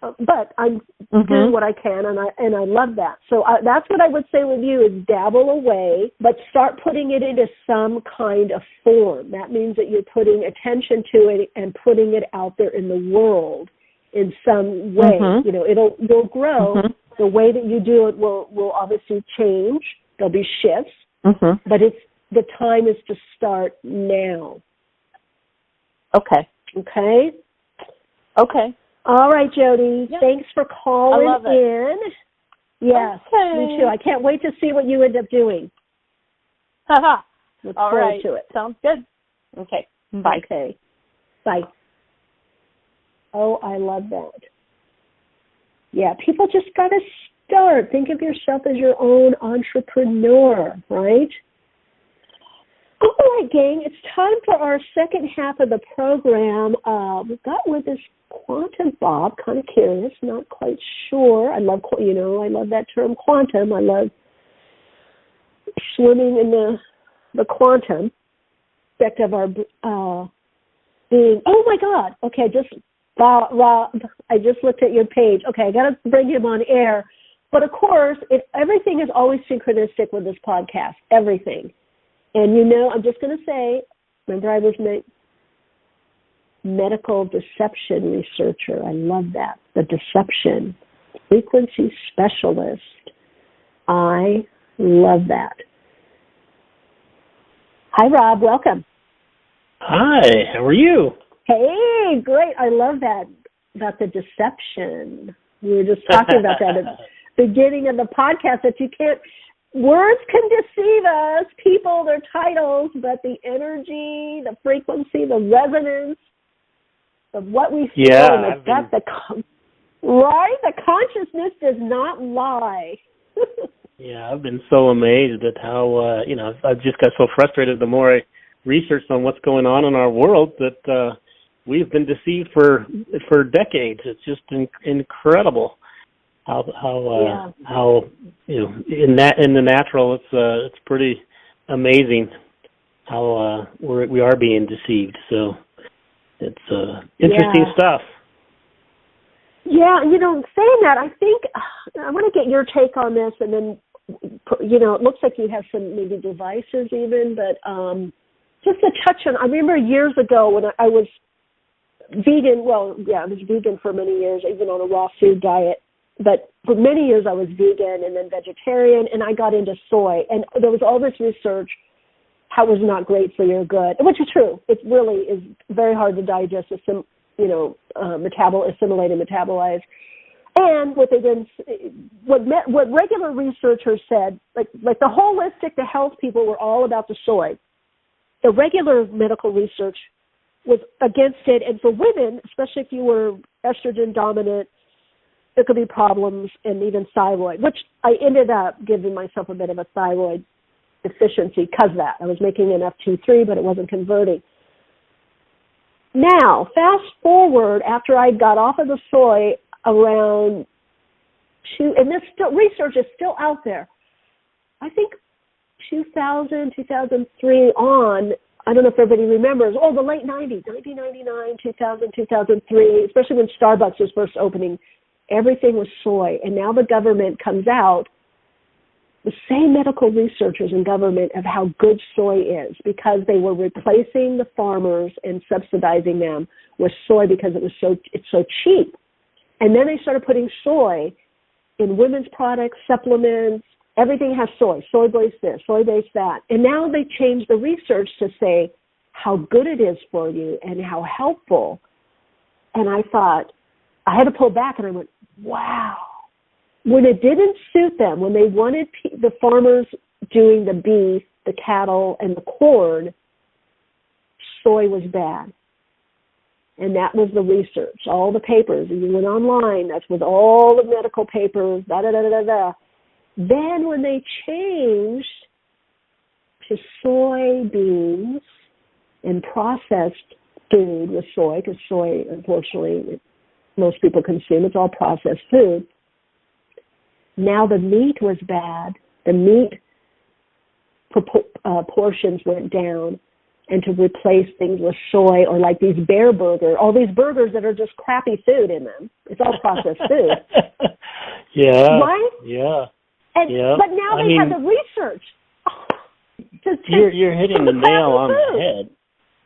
But I'm doing what I can, and I love that. So that's what I would say with you is dabble away, but start putting it into some kind of form. That means that you're putting attention to it and putting it out there in the world in some way. You'll grow. The way that you do it will obviously change. There'll be shifts, but the time is to start now.
Okay.
All right, Jody. Yep. Thanks for calling in. Yes, me too. I can't wait to see what you end up doing. Look forward to it.
Sounds good. Okay. Bye.
Okay. Bye. Oh, I love that. Yeah, people just got to start. Think of yourself as your own entrepreneur, right? All right, gang, it's time for our second half of the program. We've got with us Quantum Bob, kind of curious, not quite sure. I love that term quantum. I love swimming in the quantum aspect of our being. Oh, my God. Okay, Rob, I just looked at your page. Okay, I got to bring him on air. But, of course, everything is always synchronistic with this podcast, everything. And, I'm just going to say, remember I was medical deception researcher. I love that. The deception. Frequency specialist. I love that. Hi, Rob. Welcome.
Hi. How are you?
Hey, great. I love that, about the deception. We were just talking about that at the beginning of the podcast, that you can't, words can deceive us, people, their titles, but the energy, the frequency, the resonance of what we feel in the gut, the consciousness does not lie.
Yeah, I've been so amazed at how, I've just got so frustrated the more I researched on what's going on in our world that we've been deceived for decades. It's just incredible how in the natural it's pretty amazing how we are being deceived. So it's interesting stuff.
Yeah, saying that, I think I want to get your take on this, and then it looks like you have some maybe devices even, but just to touch on. I remember years ago when I was vegan. Well, yeah, I was vegan for many years, even on a raw food diet. But for many years I was vegan and then vegetarian, and I got into soy. And there was all this research how it was not great for your gut, which is true. It really is very hard to digest, assimilate and metabolize. And what regular researchers said, like the holistic, the health people were all about the soy. The regular medical research was against it. And for women, especially if you were estrogen dominant, there could be problems, and even thyroid, which I ended up giving myself a bit of a thyroid deficiency because of that. I was making enough T3, but it wasn't converting. Now, fast forward after I got off of the soy around and this research is still out there, I think 2000, 2003 on, I don't know if everybody remembers, the late 90s, 1999, 2000, 2003, especially when Starbucks was first opening, everything was soy. And now the government comes out, the same medical researchers in government, of how good soy is, because they were replacing the farmers and subsidizing them with soy because it's so cheap. And then they started putting soy in women's products, supplements, everything has soy. Soy based this, soy based that. And now they change the research to say how good it is for you and how helpful. And I thought, I had to pull back and I went, wow. When it didn't suit them, when they wanted the farmers doing the beef, the cattle, and the corn, soy was bad. And that was the research, all the papers. And you went online, that's with all the medical papers, da-da-da-da-da. Then when they changed to soybeans and processed food with soy, because soy, unfortunately, most people consume, it's all processed food. Now the meat was bad. The meat portions went down, and to replace things with soy or like these bear burger, all these burgers that are just crappy food in them. It's all processed food.
Yeah.
Right?
Yeah.
And,
yeah.
But now they have the research.
You're hitting the nail on the head.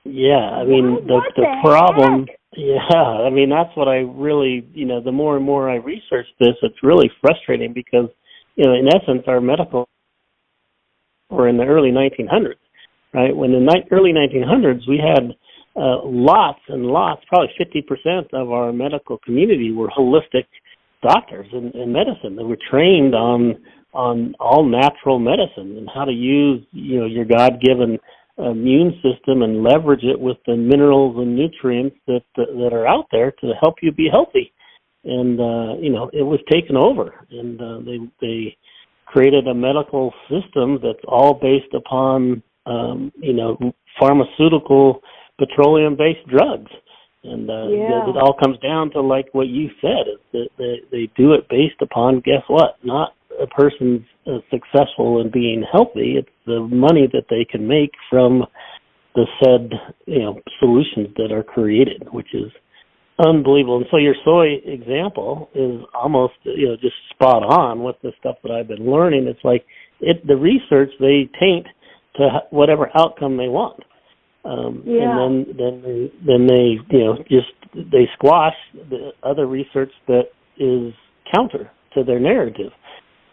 Yeah, I mean, the problem, yeah, I mean, that's what I really, the more and more I research this, it's really frustrating because, in essence, our medical were in the early 1900s, right? When in the early 1900s, we had lots and lots, probably 50% of our medical community were holistic doctors in medicine that were trained on all natural medicine and how to use, your God-given immune system and leverage it with the minerals and nutrients that are out there to help you be healthy. And it was taken over, and they created a medical system that's all based upon pharmaceutical petroleum-based drugs. And it all comes down to like what you said, is that they do it based upon, guess what, not a person's successful in being healthy. It's the money that they can make from the said, solutions that are created, which is unbelievable. And so your soy example is almost, just spot on with the stuff that I've been learning. It's like the research they taint to whatever outcome they want. And then they squash the other research that is counter to their narrative.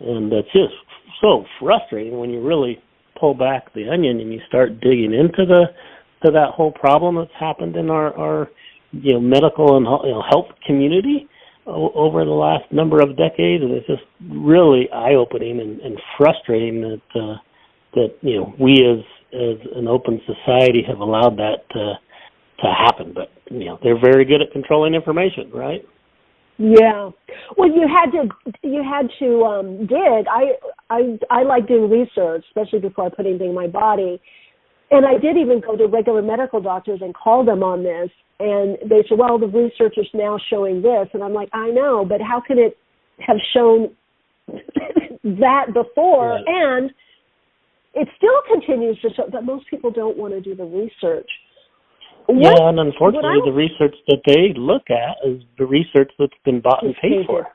And it's just so frustrating when you really pull back the onion and you start digging into that whole problem that's happened in our medical and health community over the last number of decades. And it's just really eye-opening and frustrating that we as an open society have allowed that to happen. But they're very good at controlling information, right?
Yeah. Well, you had to dig. I like doing research, especially before I put anything in my body. And I did even go to regular medical doctors and call them on this. And they said, well, the research is now showing this. And I'm like, I know, but how can it have shown that before? Right. And it still continues to show that most people don't want to do the research.
And unfortunately, the research that they look at is the research that's been bought and paid for.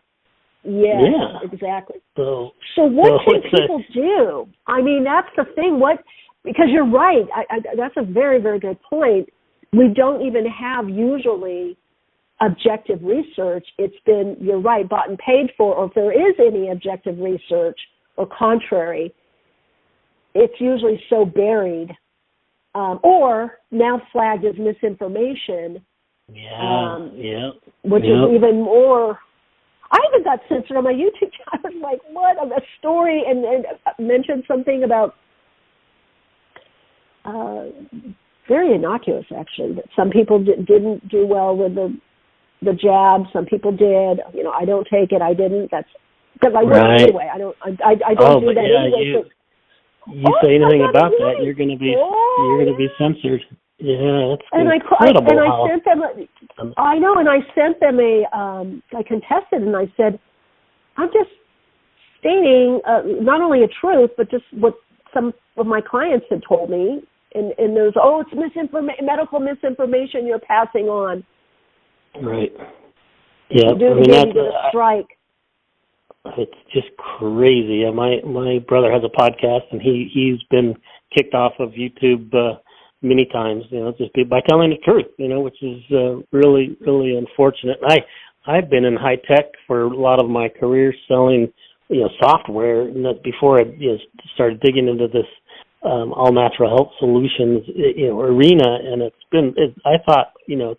Yeah, exactly. So what can people do? I mean, that's the thing. Because you're right. That's a very, very good point. We don't even have usually objective research. It's been, you're right, bought and paid for, or if there is any objective research or contrary, it's usually so buried. Or now flagged as misinformation. Which is even more. I even got censored on my YouTube channel. I was like, what? A story and mentioned something about very innocuous, actually. That some people didn't do well with the jab. Some people did. I don't take it. I didn't. That's because I wouldn't anyway. I don't do that anyway.
You say anything about that, you're going to be censored. Yeah, that's incredible.
I sent them. I know, and I sent them I contested, and I said, I'm just stating not only a truth, but just what some of my clients had told me. And there's it's medical misinformation you're passing on.
Right. Yeah.
You did a strike.
It's just crazy. My brother has a podcast, and he's been kicked off of YouTube many times. Just by telling the truth. Which is really, really unfortunate. And I've been in high tech for a lot of my career, selling software. And that before I started digging into this all natural health solutions arena, and I thought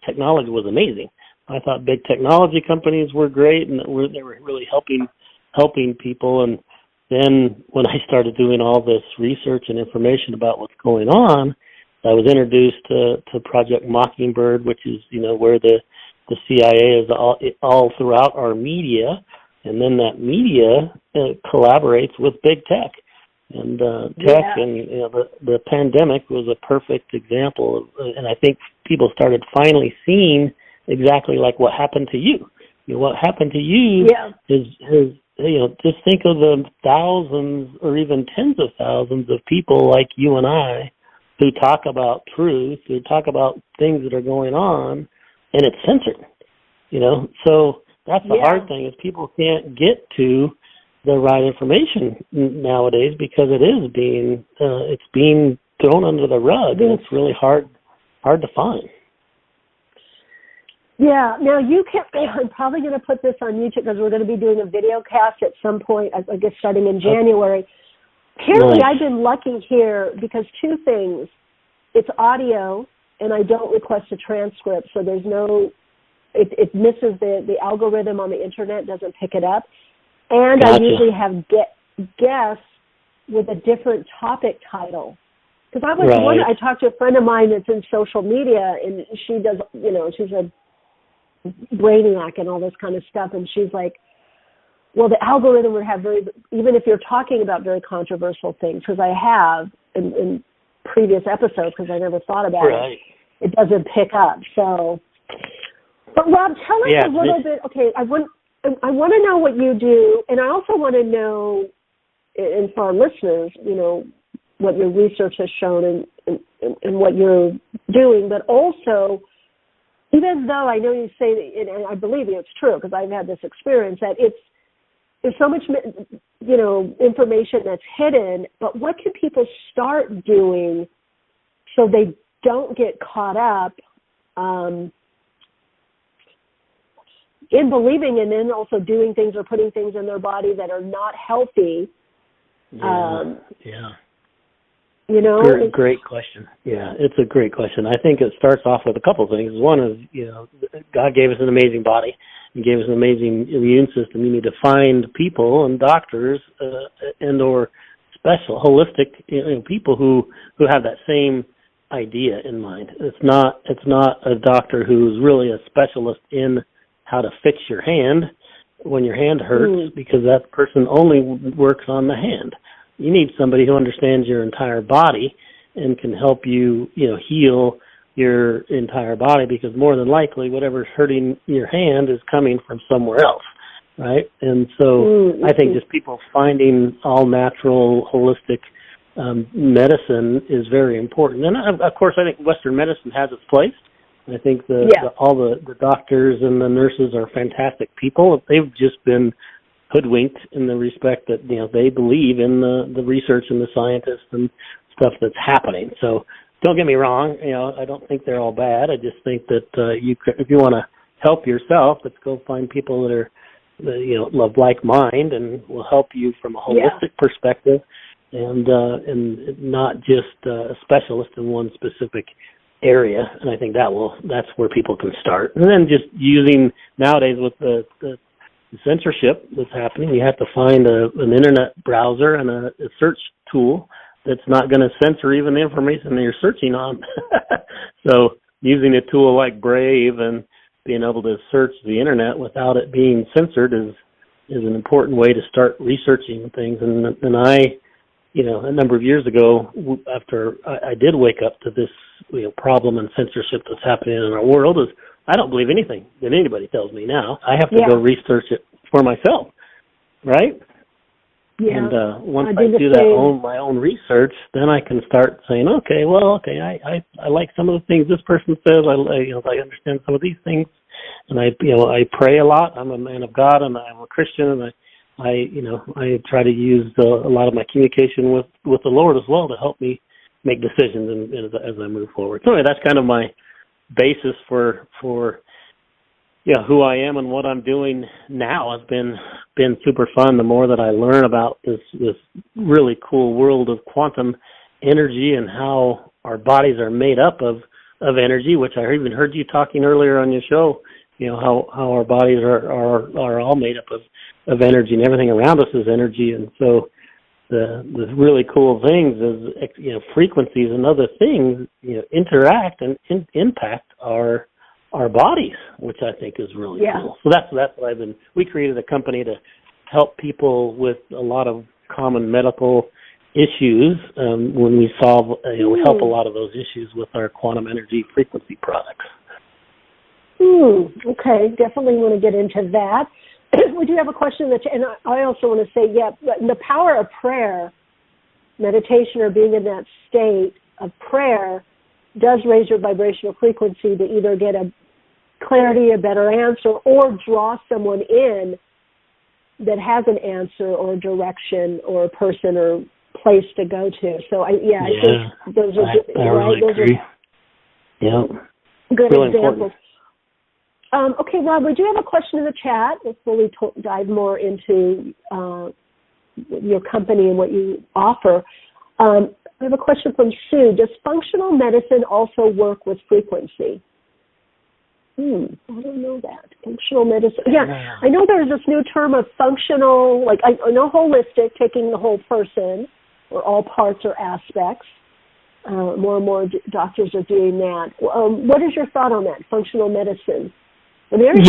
technology was amazing. I thought big technology companies were great, and they were really helping people. And then when I started doing all this research and information about what's going on, I was introduced to Project Mockingbird, which is where the CIA is all throughout our media, and then that media collaborates with big tech. And tech and the pandemic was a perfect example and I think people started finally seeing exactly like what happened to you. What happened to you is just think of the thousands or even tens of thousands of people like you and I who talk about truth, who talk about things that are going on, and it's censored. So that's the hard thing is people can't get to the right information nowadays because it is being thrown under the rug, and it's really hard to find.
Yeah. Now I'm probably going to put this on YouTube because we're going to be doing a video cast at some point, I guess starting in January. Apparently, I've been lucky here because two things. It's audio, and I don't request a transcript, so there's no, it misses the algorithm on the internet, doesn't pick it up. And I usually have guests with a different topic title. Because I was wondering, I talked to a friend of mine that's in social media, and she does, she's a brainiac and all this kind of stuff, and she's like, well, the algorithm would have even if you're talking about very controversial things, because I have in previous episodes, because I never thought about it doesn't pick up. So, but Rob, tell us a little bit. Okay, I want to know what you do, and I also want to know, and for our listeners, what your research has shown and what you're doing, but also, even though I know you say, and I believe you, it's true, because I've had this experience, that there's so much, information that's hidden, but what can people start doing so they don't get caught up in believing and then also doing things or putting things in their body that are not healthy?
Great question. Yeah, it's a great question. I think it starts off with a couple of things. One is, God gave us an amazing body. He gave us an amazing immune system. You need to find people and doctors and or special, holistic people who have that same idea in mind. It's not a doctor who's really a specialist in how to fix your hand when your hand hurts, because that person only works on the hand. You need somebody who understands your entire body and can help you, heal your entire body, because more than likely whatever's hurting your hand is coming from somewhere else, right? And so I think just people finding all natural, holistic medicine is very important. And of course, I think Western medicine has its place. I think all the doctors and the nurses are fantastic people. They've just been hoodwinked in the respect that they believe in the research and the scientists and stuff that's happening. So don't get me wrong, I don't think they're all bad. I just think that if you want to help yourself, let's go find people that are love like mind and will help you from a holistic perspective, and not just a specialist in one specific area. And I think that's where people can start. And then just using nowadays with the censorship that's happening, you have to find an internet browser and a search tool that's not going to censor even the information that you're searching on. So using a tool like Brave and being able to search the internet without it being censored is an important way to start researching things. And I, a number of years ago, after I did wake up to this problem and censorship that's happening in our world, is I don't believe anything that anybody tells me now. I have to go research it for myself, right? Yeah. And once I do my own research, then I can start saying, I like some of the things this person says. I understand some of these things, and I pray a lot. I'm a man of God, and I'm a Christian, and I try to use a lot of my communication with the Lord as well to help me make decisions as I move forward. So anyway, that's kind of my basis for who I am and what I'm doing now has been super fun. The more that I learn about this really cool world of quantum energy and how our bodies are made up of energy, which I even heard you talking earlier on your show, how our bodies are all made up of energy, and everything around us is energy. And so the really cool things is, frequencies and other things, interact and impact our bodies, which I think is really cool. So that's what we created a company to help people with a lot of common medical issues when we solve, we help a lot of those issues with our quantum energy frequency products.
Okay, definitely want to get into that. We do have a question and I also want to say, the power of prayer, meditation, or being in that state of prayer does raise your vibrational frequency to either get a clarity, a better answer, or draw someone in that has an answer or direction or a person or place to go to. So I think those are good.
I really agree.
Good
really
examples. Okay, Rob, we do have a question in the chat before we dive more into your company and what you offer. I have a question from Sue. Does functional medicine also work with frequency? I don't know that. Functional medicine. Yeah, I know there's this new term of functional, like I know holistic, taking the whole person or all parts or aspects. More and more doctors are doing that. What is your thought on that, functional medicine?
Maybe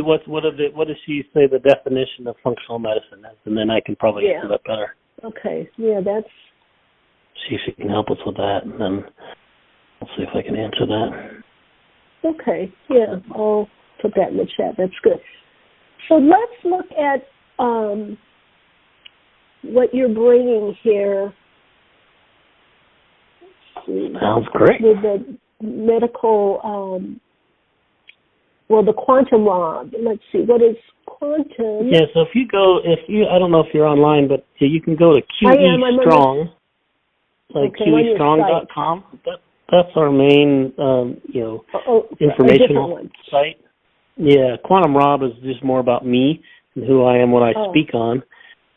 what does she say the definition of functional medicine is, and then I can probably answer that better.
Okay, that's...
See if she can help us with that, and then I'll see if I can answer that.
Okay, I'll put that in the chat. That's good. So let's look at what you're bringing here.
Sounds great.
With the medical... the quantum rod. Let's see, what is quantum?
Yeah, so I don't know if you're online, but you can go to QE Strong, QEstrong.com. That's our main, informational site. Yeah, Quantum Rob is just more about me and who I am, what I speak on,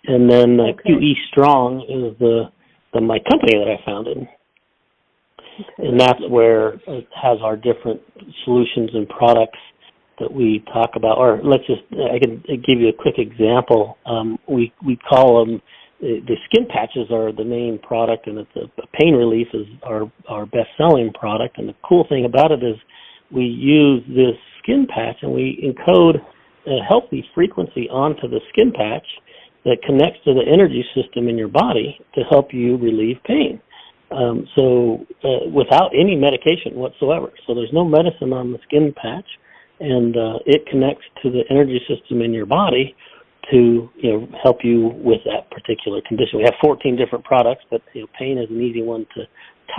and then QE Strong is my company that I founded. And that's where it has our different solutions and products that we talk about. Or I can give you a quick example. We call them, the skin patches are the main product, and it's a pain relief is our best-selling product. And the cool thing about it is we use this skin patch and we encode a healthy frequency onto the skin patch that connects to the energy system in your body to help you relieve pain. Without any medication whatsoever. So there's no medicine on the skin patch, and it connects to the energy system in your body to help you with that particular condition. We have 14 different products, but pain is an easy one to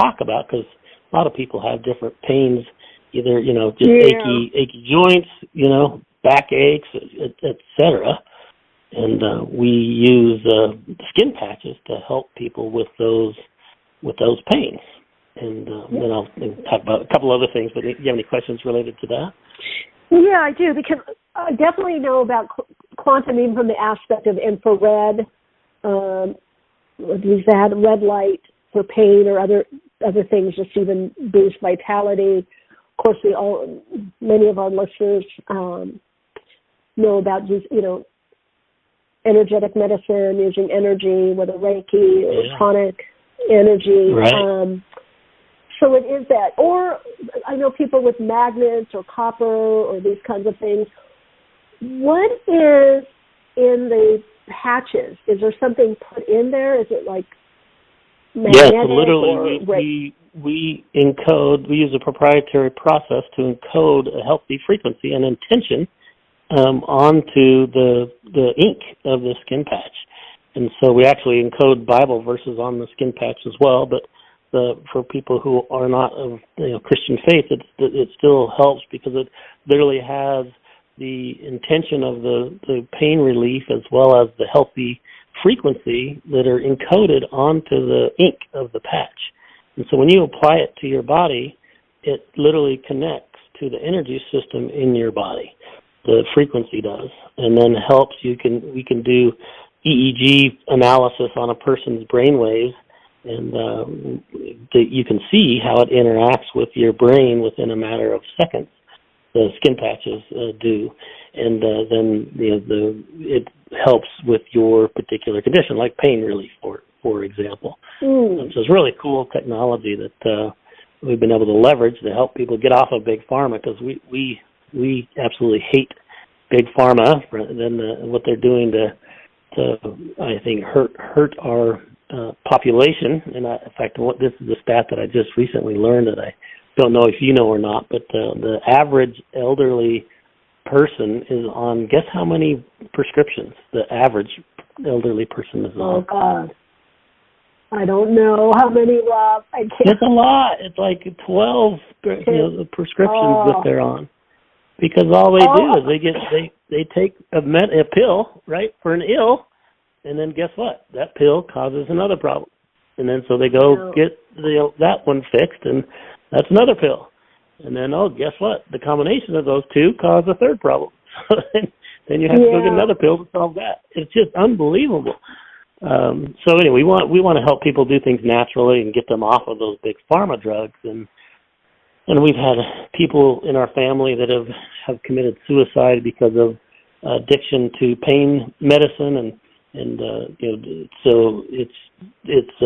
talk about because a lot of people have different pains, either achy joints, back aches, etc. And we use skin patches to help people with those pains. And then I'll talk about a couple other things, but do you have any questions related to that?
Yeah, I do, because I definitely know about quantum even from the aspect of infrared, use that red light for pain or other things, just even boost vitality. Of course, many of our listeners know about energetic medicine, using energy, whether Reiki or pranic energy.
Right.
So it is that. Or I know people with magnets or copper or these kinds of things. What is in the patches? Is there something put in there? Is it like magnetic?
Yes, literally we encode, we use a proprietary process to encode a healthy frequency and intention onto the ink of the skin patch. And so we actually encode Bible verses on the skin patch as well, but for people who are not of Christian faith, it still helps because it literally has the intention of the pain relief as well as the healthy frequency that are encoded onto the ink of the patch. And so when you apply it to your body, it literally connects to the energy system in your body. The frequency does, and then helps. We can do EEG analysis on a person's brainwaves, and you can see how it interacts with your brain within a matter of seconds. The skin patches do, and then it helps with your particular condition, like pain relief, for example. So it's really cool technology that we've been able to leverage to help people get off of big pharma, because we absolutely hate big pharma and what they're doing to I think hurt our population. And in fact, this is a stat that I just recently learned that I don't know if you know or not, but the average elderly person is on, guess how many prescriptions the average elderly person is on?
Oh, God. I don't know how many, Rob. I can't.
It's a lot. It's like 12 prescriptions that they're on. Because all they do is they take a pill, right, for an ill, and then guess what? That pill causes another problem. And then so they go get that one fixed, and that's another pill. And then, guess what? The combination of those two cause a third problem. Then you have to go get another pill to solve that. It's just unbelievable. So anyway, we want to help people do things naturally and get them off of those big pharma drugs. And we've had people in our family that have committed suicide because of addiction to pain medicine, and so it's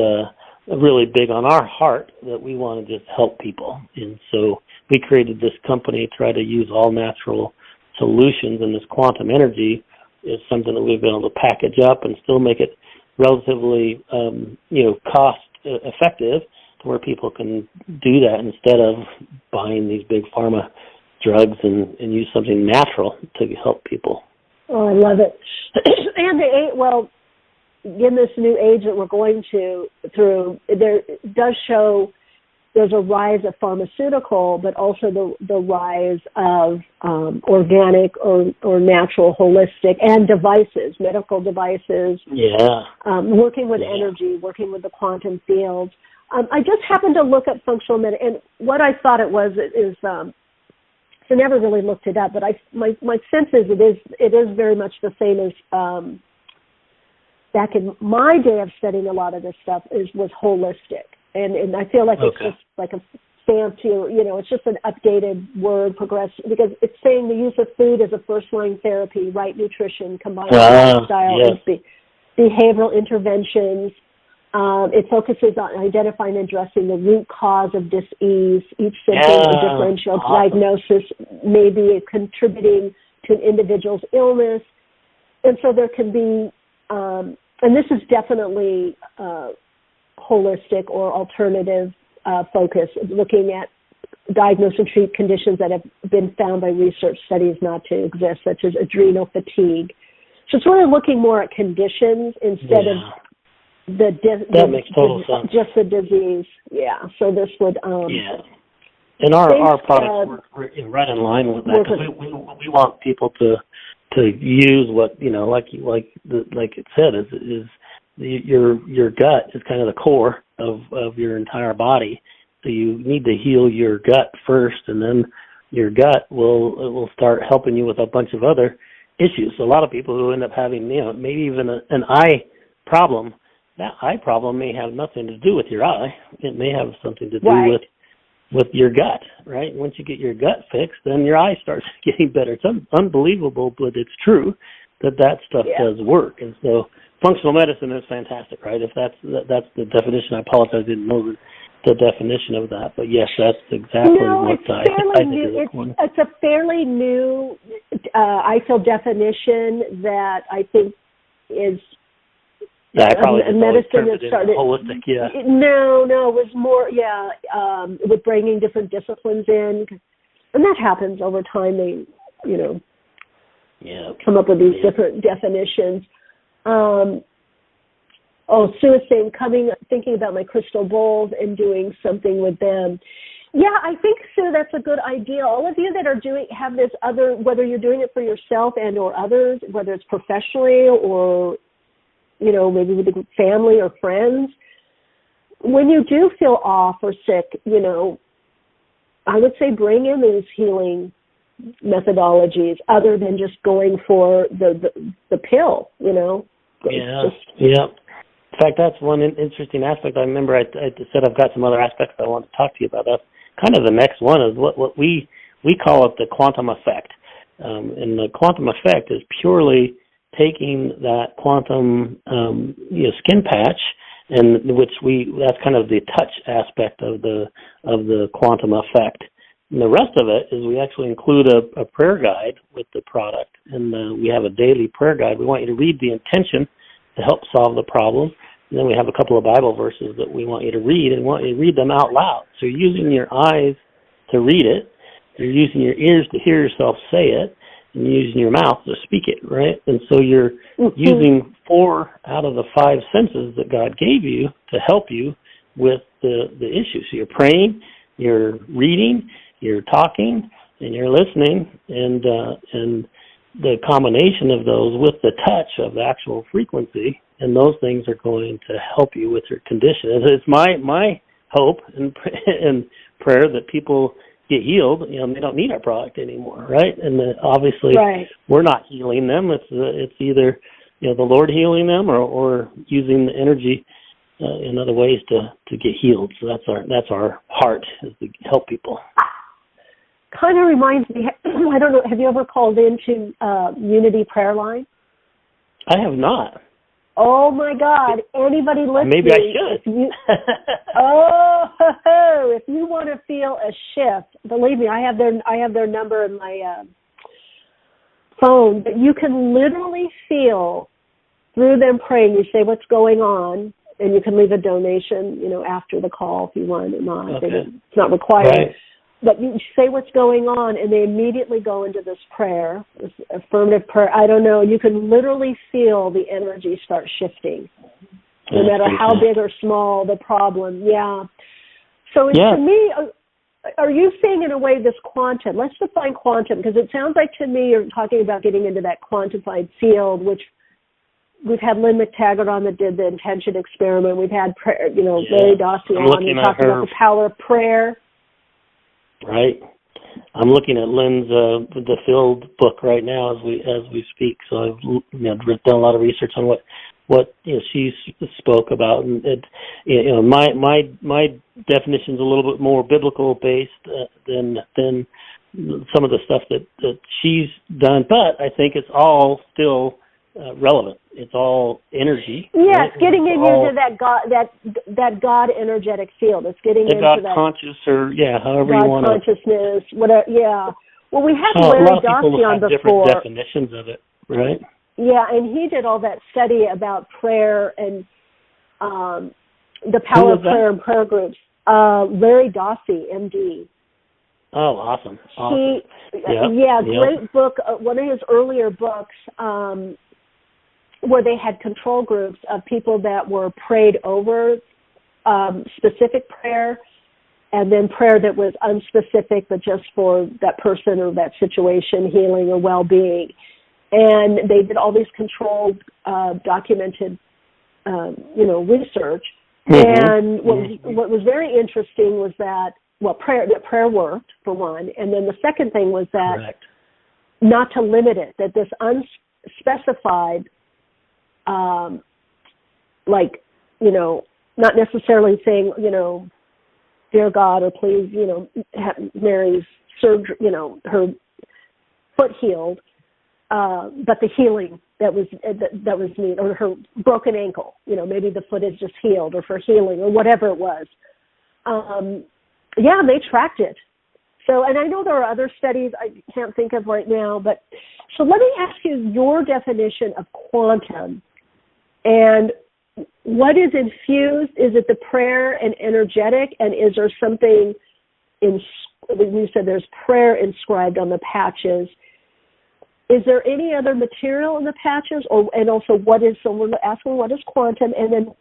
really big on our heart that we want to just help people. And so we created this company to try to use all natural solutions, and this quantum energy is something that we've been able to package up and still make it relatively cost effective, to where people can do that instead of buying these big pharma drugs, and use something natural to help people.
Oh, I love it. And in this new age that we're going through, there does show there's a rise of pharmaceutical, but also the rise of organic or natural, holistic, and devices, medical devices. Working with energy, working with the quantum field. I just happened to look at functional medicine, and what I thought it was is I never really looked it up, but my sense is it is very much the same as back in my day of studying a lot of this stuff was holistic, and I feel like it's just like a fancy, it's just an updated word, progressive, because it's saying the use of food as a first-line therapy, right nutrition combined with lifestyle and behavioral interventions. It focuses on identifying and addressing the root cause of dis-ease. Each symptom or differential diagnosis may be contributing to an individual's illness. And so there can be, and this is definitely holistic or alternative focus, looking at diagnose and treat conditions that have been found by research studies not to exist, such as adrenal fatigue. So it's really looking more at conditions instead of that makes total sense. Just the disease, So this would,
and our products were right in line with that, because we want people to use what like it said is your gut is kind of the core of your entire body. So you need to heal your gut first, and then your gut will start helping you with a bunch of other issues. So a lot of people who end up having maybe even an eye problem. That eye problem may have nothing to do with your eye. It may have something to do with your gut, right? Once you get your gut fixed, then your eye starts getting better. It's unbelievable, but it's true that stuff does work. And so functional medicine is fantastic, right? If that's the definition. I apologize, I didn't know the definition of that. But yes, that's exactly what I think is important.
It's a fairly new, I feel, definition that I think is
I probably
medicine that started
holistic.
No, it was more with bringing different disciplines in, and that happens over time. They come up with these different definitions. Sue is saying thinking about my crystal bowls and doing something with them. Yeah, I think, Sue, that's a good idea. All of you that are have this other, whether you're doing it for yourself and or others, whether it's professionally or maybe with a family or friends, when you do feel off or sick, I would say bring in these healing methodologies other than just going for the pill, you know.
Yeah. In fact, that's one interesting aspect. I remember I said I've got some other aspects I want to talk to you about. That's kind of the next one is what we call it the quantum effect. And the quantum effect is purely taking that quantum skin patch, and that's kind of the touch aspect of the quantum effect. And the rest of it is we actually include a prayer guide with the product, and we have a daily prayer guide. We want you to read the intention to help solve the problem. And then we have a couple of Bible verses that we want you to read, and want you to read them out loud. So you're using your eyes to read it, you're using your ears to hear yourself say it, and you're using your mouth to speak it, right? And so you're using 4 out of the 5 senses that God gave you to help you with the issue. So you're praying, you're reading, you're talking, and you're listening, and the combination of those with the touch of the actual frequency, and those things are going to help you with your condition. It's my hope and prayer that people get healed. You know, they don't need our product anymore, right? And obviously, we're not healing them. It's either the Lord healing them or using the energy in other ways to get healed. So that's our heart, is to help people.
Kind of reminds me, I don't know, have you ever called into Unity Prayer Line?
I have not.
Oh my God! Anybody listening?
Maybe I should.
If you want to feel a shift, believe me, I have their number in my phone. But you can literally feel through them praying. You say what's going on, and you can leave a donation, after the call if you want or not.
Okay.
It's not required.
Right.
But you say what's going on, and they immediately go into this prayer, this affirmative prayer. I don't know. You can literally feel the energy start shifting, no matter how big or small the problem. Yeah. So to me, are you saying in a way this quantum? Let's define quantum, because it sounds like to me you're talking about getting into that quantified field, which we've had Lynn McTaggart on that did the intention experiment. We've had Larry Dossey on and talked about the power of prayer.
Right. I'm looking at Lynn's the Field book right now as we speak. So I've done a lot of research on what she spoke about, and my definition is a little bit more biblical based than some of the stuff that she's done. But I think it's all still relevant. It's all energy.
Yeah,
right?
It's getting into that God energetic field. It's getting into
God
that
conscious, or however
God
you want
consciousness. Whatever. Yeah. Well, we had
a
Larry
lot of
Dossey
people
on
have
before.
different definitions of it, right?
Yeah, and he did all that study about prayer and the power of prayer and prayer groups. Larry Dossey, MD.
Oh, awesome.
Great book. One of his earlier books, where they had control groups of people that were prayed over specific prayer, and then prayer that was unspecific but just for that person or that situation, healing or well-being. And they did all these controlled, documented, research. Mm-hmm. And what was very interesting was that prayer worked, for one, and then the second thing was that not to limit it, that this unspecified, not necessarily saying, dear God, or please, have Mary's surgery, her foot healed, but the healing that was needed, or her broken ankle, maybe the foot is just healed, or for healing, or whatever it was. They tracked it. So, and I know there are other studies I can't think of right now, but so let me ask you your definition of quantum, and what is infused? Is it the prayer and energetic, and is there something you said there's prayer inscribed on the patches? Is there any other material in the patches, and also so we're asking what is quantum, and then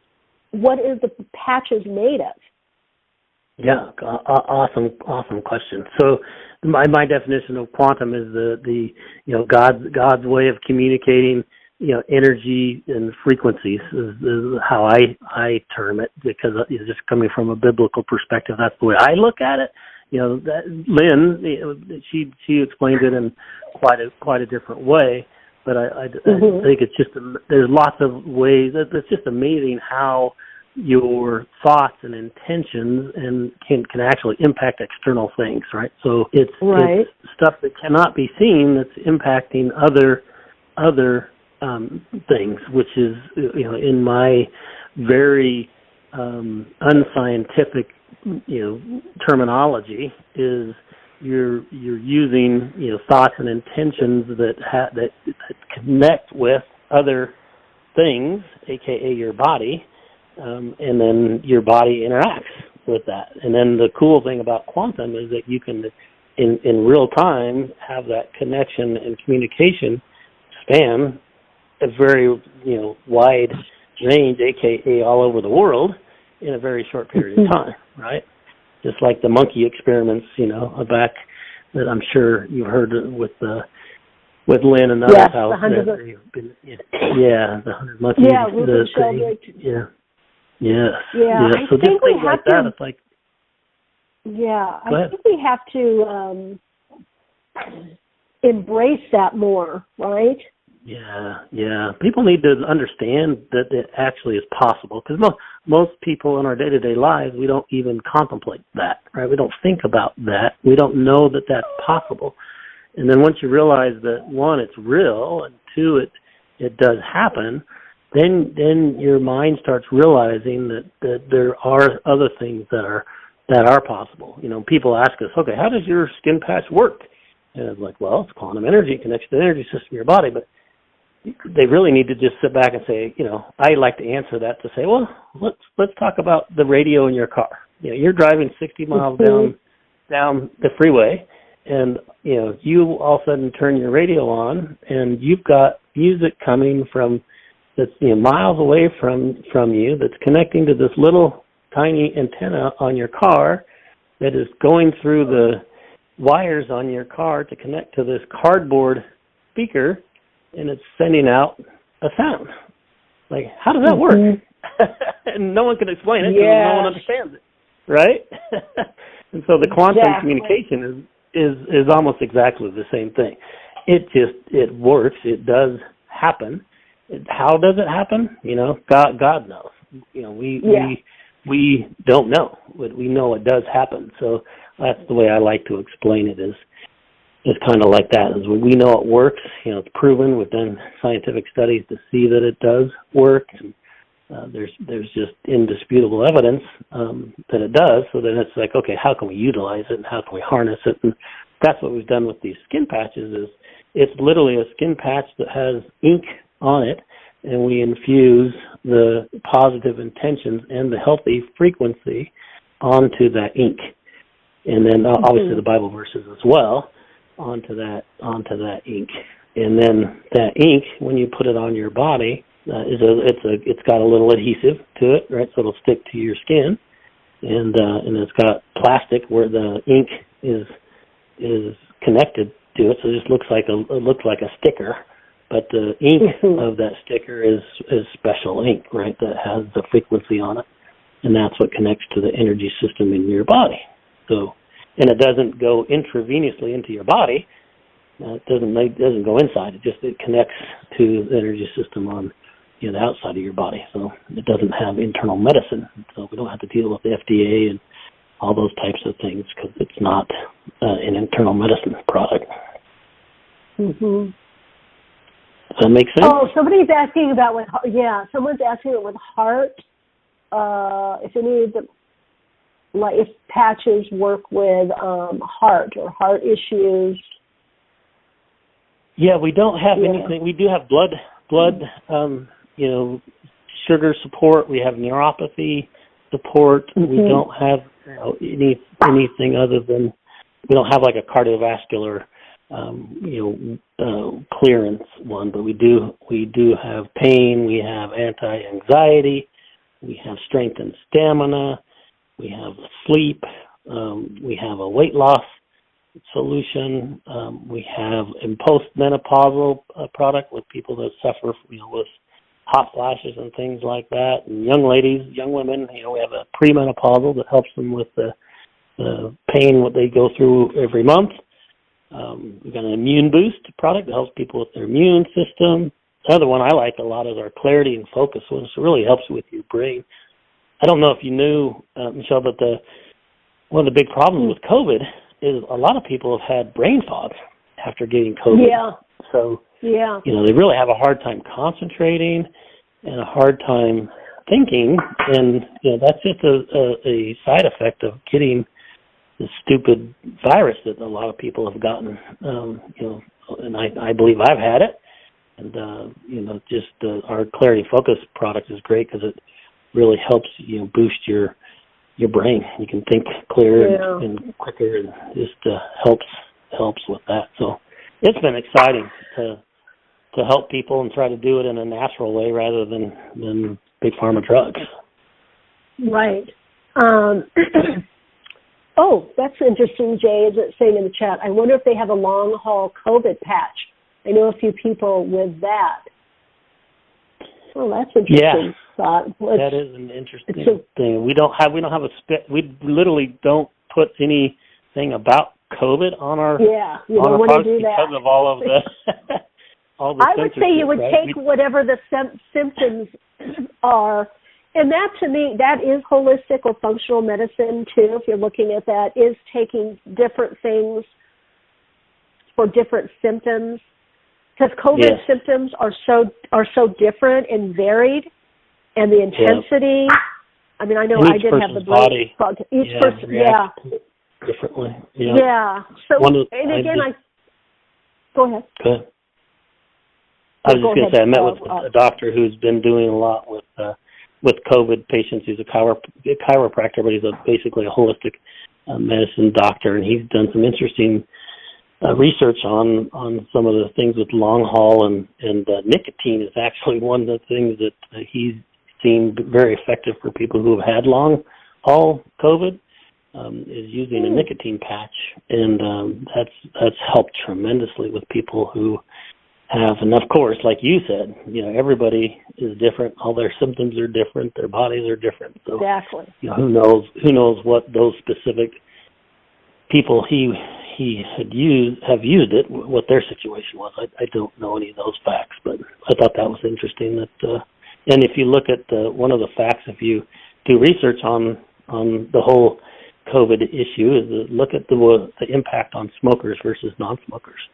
what is the patches made of?
Yeah, awesome question. So my definition of quantum is the God's way of communicating energy and frequencies is how I term it, because it's just coming from a biblical perspective. That's the way I look at it. that Lynn, she explained it in quite a different way. But I think it's just there's lots of ways. It's just amazing how your thoughts and intentions can actually impact external things, right? So it's stuff that cannot be seen that's impacting other things, which is in my very unscientific terminology is you're using thoughts and intentions that connect with other things, aka your body. And then your body interacts with that. And then the cool thing about quantum is that you can, in real time, have that connection and communication span a very, wide range, aka all over the world, in a very short period of time, right? Just like the monkey experiments, back that I'm sure you've heard with Lynn and others, how they've been, the 100 monkeys.
I
so
think we have
like that, it's like.
I think we have to embrace that more, right? Yeah. People need to understand that it actually is possible, because most people in our day-to-day lives, we don't even contemplate that, right? We don't think about that. We don't know that that's possible. And then once you realize that, one, it's real, and two, it does happen, then your mind starts realizing that there are other things that are possible. People ask us, okay, how does your skin patch work? And it's like, well, it's quantum energy. It connects to the energy system of your body. But they really need to just sit back and say, I like to answer that to say, well, let's talk about the radio in your car. You're driving 60 miles down the freeway, and you all of a sudden turn your radio on, and you've got music coming from that's miles away from you, that's connecting to this little tiny antenna on your car that is going through the wires on your car to connect to this cardboard speaker, and it's sending out a sound. Like, how does that work? And no one can explain it because no one understands it, right? And so the quantum communication is almost exactly the same thing. It works. It does happen. How does it happen? God knows. We don't know, but we know it does happen. So that's the way I like to explain it. Is kind of like that. Is when we know it works. It's proven. We've done scientific studies to see that it does work, and there's just indisputable evidence that it does. So then it's like, okay, how can we utilize it and how can we harness it? And that's what we've done with these skin patches. Is it's literally a skin patch that has ink on it, and we infuse the positive intentions and the healthy frequency onto that ink, and then obviously the Bible verses as well onto that ink. And then that ink, when you put it on your body, it's got a little adhesive to it, right? So it'll stick to your skin, and it's got plastic where the ink is connected to it, so it just looks like a sticker. But the ink of that sticker is special ink, right, that has the frequency on it, and that's what connects to the energy system in your body. So, and it doesn't go intravenously into your body. It doesn't go inside. It connects to the energy system on the outside of your body. So it doesn't have internal medicine. So we don't have to deal with the FDA and all those types of things because it's not an internal medicine product. Mm-hmm.
Does that make sense?
Oh, somebody's asking about someone's asking with heart. If any of the if patches work with heart or heart issues.
Yeah, we don't have anything. We do have blood, sugar support. We have neuropathy support. Mm-hmm. We don't have anything other than we don't have like a cardiovascular clearance one, but we do have pain, we have anti-anxiety, we have strength and stamina, we have sleep, we have a weight loss solution, we have in postmenopausal product with people that suffer with hot flashes and things like that, and young ladies, young women, we have a premenopausal that helps them with the pain what they go through every month. We've got an immune boost product that helps people with their immune system. The other one I like a lot is our clarity and focus one. So it really helps with your brain. I don't know if you knew, Michelle, but one of the big problems with COVID is a lot of people have had brain fog after getting COVID.
Yeah.
So, they really have a hard time concentrating and a hard time thinking. And, that's just a side effect of getting the stupid virus that a lot of people have gotten, and I believe I've had it. And, our Clarity Focus product is great because it really helps, boost your brain. You can think clearer and quicker, and just helps with that. So it's been exciting to help people and try to do it in a natural way rather than big pharma drugs.
Right. Oh, that's interesting, Jay, is it saying in the chat. I wonder if they have a long-haul COVID patch. I know a few people with that. Oh, that's interesting.
Yeah, that is an interesting thing. We don't have we literally don't put anything about COVID on our products because of all of the all the
I would say you would take whatever the symptoms are. And that, to me, that is holistic or functional medicine, too, if you're looking at that, is taking different things for different symptoms. Because COVID symptoms are so different and varied, and the intensity. I mean, I know I did have the
body.
Each person,
differently.
Yeah. So, go ahead.
Go ahead. I was just going to say, I met with a doctor who's been doing a lot with COVID patients. He's a chiropractor, but he's basically a holistic medicine doctor, and he's done some interesting research on some of the things with long haul, and nicotine is actually one of the things that he's seen very effective for people who have had long haul COVID, is using a nicotine patch, and that's helped tremendously with people who have. And of course, like you said, everybody is different. All their symptoms are different. Their bodies are different. So,
exactly.
Who knows what those specific people he have used it, what their situation was. I don't know any of those facts, but I thought that was interesting. That and if you look at one of the facts, if you do research on the whole COVID issue, is look at the impact on smokers versus non-smokers.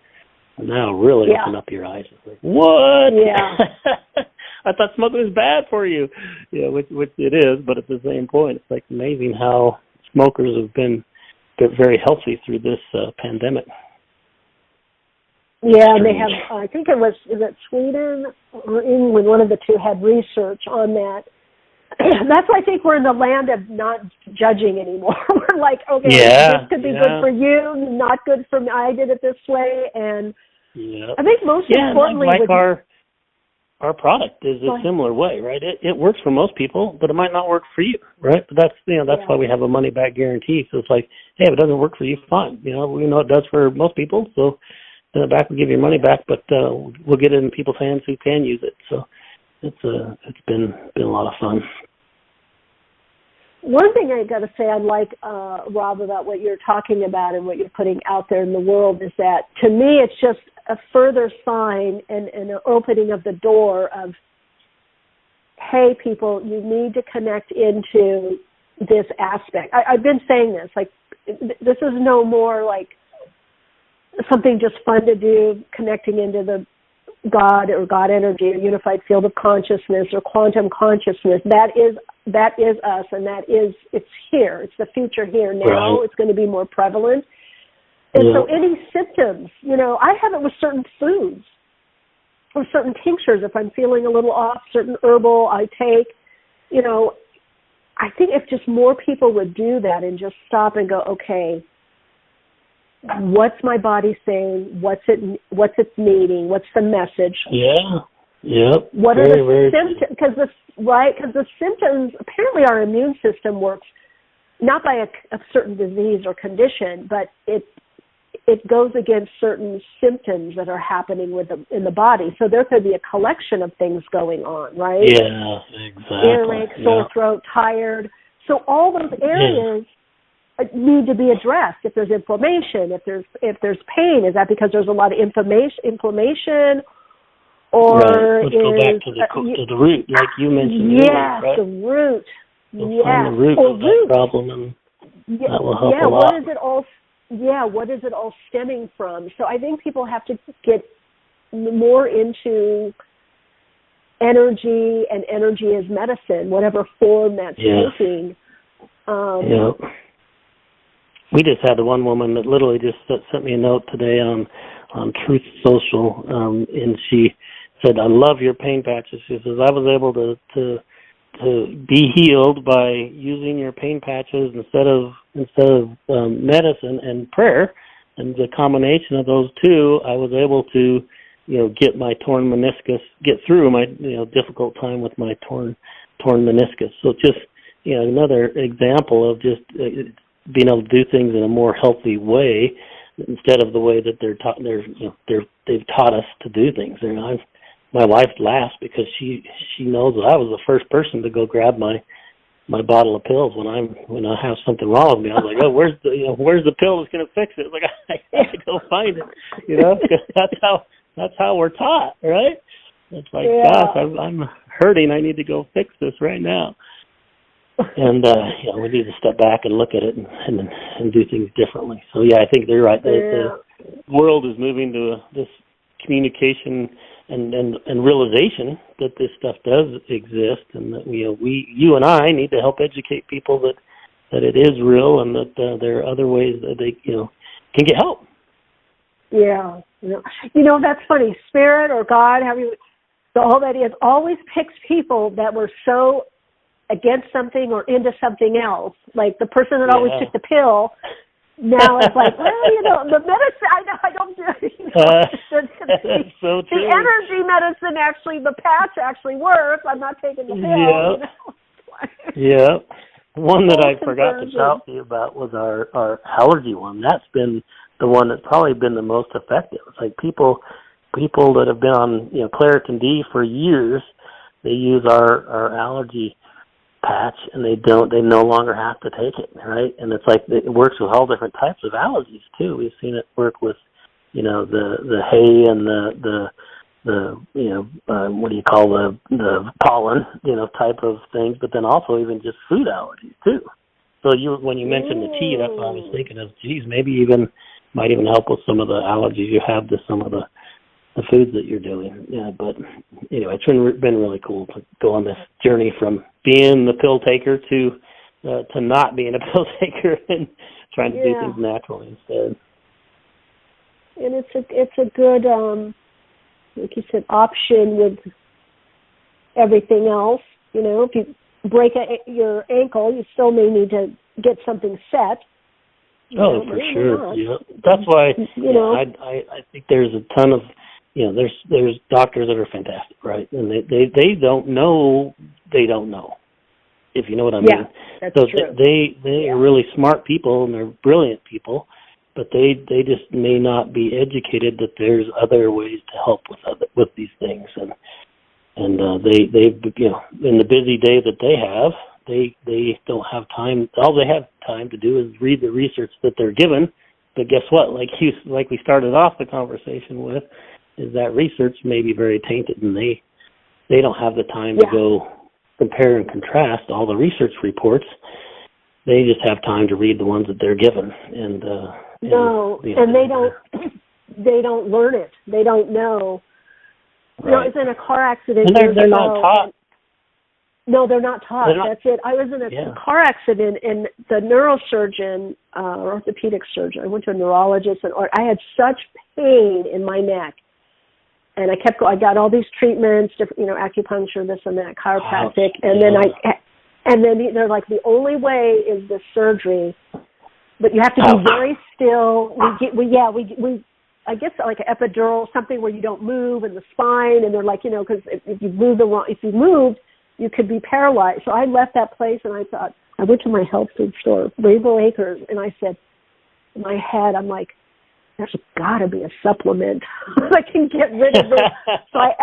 And that'll really open up your eyes. It's like, what?
Yeah.
I thought smoking was bad for you. Which it is, but at the same point, it's like amazing how smokers have been very healthy through this pandemic.
Yeah, and they have, I think is it Sweden or England, one of the two had research on that. That's why I think we're in the land of not judging anymore. We're like, okay, this could be good for you, not good for me. I did it this way. And I think most importantly,
our product is a similar way, right? It works for most people, but it might not work for you, right? But that's why we have a money back guarantee. So it's like, hey, if it doesn't work for you, fine. We know it does for most people, so send it back, we'll give you your money back, but we'll get it in people's hands who can use it. So it's been a lot of fun.
One thing I got to say I like, Rob, about what you're talking about and what you're putting out there in the world is that, to me, it's just a further sign and an opening of the door of, hey, people, you need to connect into this aspect. I've been saying this, like, this is no more like something just fun to do, connecting into the God or God energy or unified field of consciousness or quantum consciousness. That is us, and it's here. It's the future here now. Right. It's going to be more prevalent. And so any symptoms, I have it with certain foods or certain tinctures. If I'm feeling a little off, certain herbal I take, I think if just more people would do that and just stop and go, okay, what's my body saying? What's it needing? What's the message?
Yeah. Yep.
What are the symptoms? Because the symptoms, apparently our immune system works not by a certain disease or condition, but it goes against certain symptoms that are happening in the body. So there could be a collection of things going on, right?
Yeah, exactly.
Earache, sore throat, tired. So all those areas need to be addressed. If there's inflammation, if there's pain, is that because there's a lot of inflammation, or
right. Let's go back to the root, like you mentioned.
Yes,
earlier, right?
the root.
We'll find the root of that problem, and that will help a lot.
What is it all stemming from? So I think people have to get more into energy and energy as medicine, whatever form that's taking.
We just had one woman that literally just sent me a note today on Truth Social, and she said, "I love your pain patches." She says, "I was able to be healed by using your pain patches instead of medicine and prayer, and the combination of those two, I was able to, get my torn meniscus, get through my difficult time with my torn meniscus." So just another example of just being able to do things in a more healthy way instead of the way that they're taught. They've taught us to do things. My wife laughs because she knows that I was the first person to go grab my bottle of pills when I have something wrong with me. I was like, "Oh, where's the pill that's going to fix it?" Like, I have to go find it. That's how we're taught, right? It's like, gosh, I'm hurting. I need to go fix this right now. And we need to step back and look at it and do things differently. So I think they're right. The world is moving to this communication and realization that this stuff does exist, and that you and I need to help educate people that it is real, and that there are other ways that they can get help.
Yeah, that's funny. Spirit or God, all that is, always picks people that were so against something or into something else. Like the person that always took the pill, now it's like, the medicine, I don't do it.
So true.
The energy medicine the patch actually works. I'm not taking the pill.
Yeah. One that I forgot to talk to you about was our allergy one. That's been the one that's probably been the most effective. It's like people that have been on Claritin D for years, they use our allergy patch, and they no longer have to take it, right? And it's like it works with all different types of allergies too. We've seen it work with the hay and the what do you call the pollen type of things, but then also even just food allergies too. So when you mentioned the tea, that's what I was thinking of. Geez, maybe might even help with some of the allergies you have to some of the foods that you're doing. Yeah, but anyway, it's been really cool to go on this journey from being the pill taker to not being a pill taker and trying to do things naturally instead.
And it's a good, like you said, option with everything else. If you break your ankle, you still may need to get something set.
For sure. Yeah, that's why. I think there's a ton of there's doctors that are fantastic, right? And they don't know, if you know what I mean.
Yeah, that's true.
They are really smart people, and they're brilliant people, but they just may not be educated that there's other ways to help with these things, and they in the busy day that they have, they don't have time. All they have time to do is read the research that they're given. But guess what? Like we started off the conversation with, is that research may be very tainted, and they don't have the time to go compare and contrast all the research reports. They just have time to read the ones that they're given, and they don't learn it. They don't know. Right. I was in a car accident. And they're not taught.
No, they're not taught. That's it. I was in a car accident, and the neurosurgeon, orthopedic surgeon, I went to a neurologist, and I had such pain in my neck. And I got all these treatments, acupuncture, this and that, chiropractic, and then they're like, the only way is the surgery, but you have to be very still. I guess like an epidural, something where you don't move in the spine, and they're like, because if you moved, you could be paralyzed. So I left that place, and I went to my health food store, Rainbow Acres, and I said, in my head, I'm like, there's got to be a supplement I can get rid of this. So I'm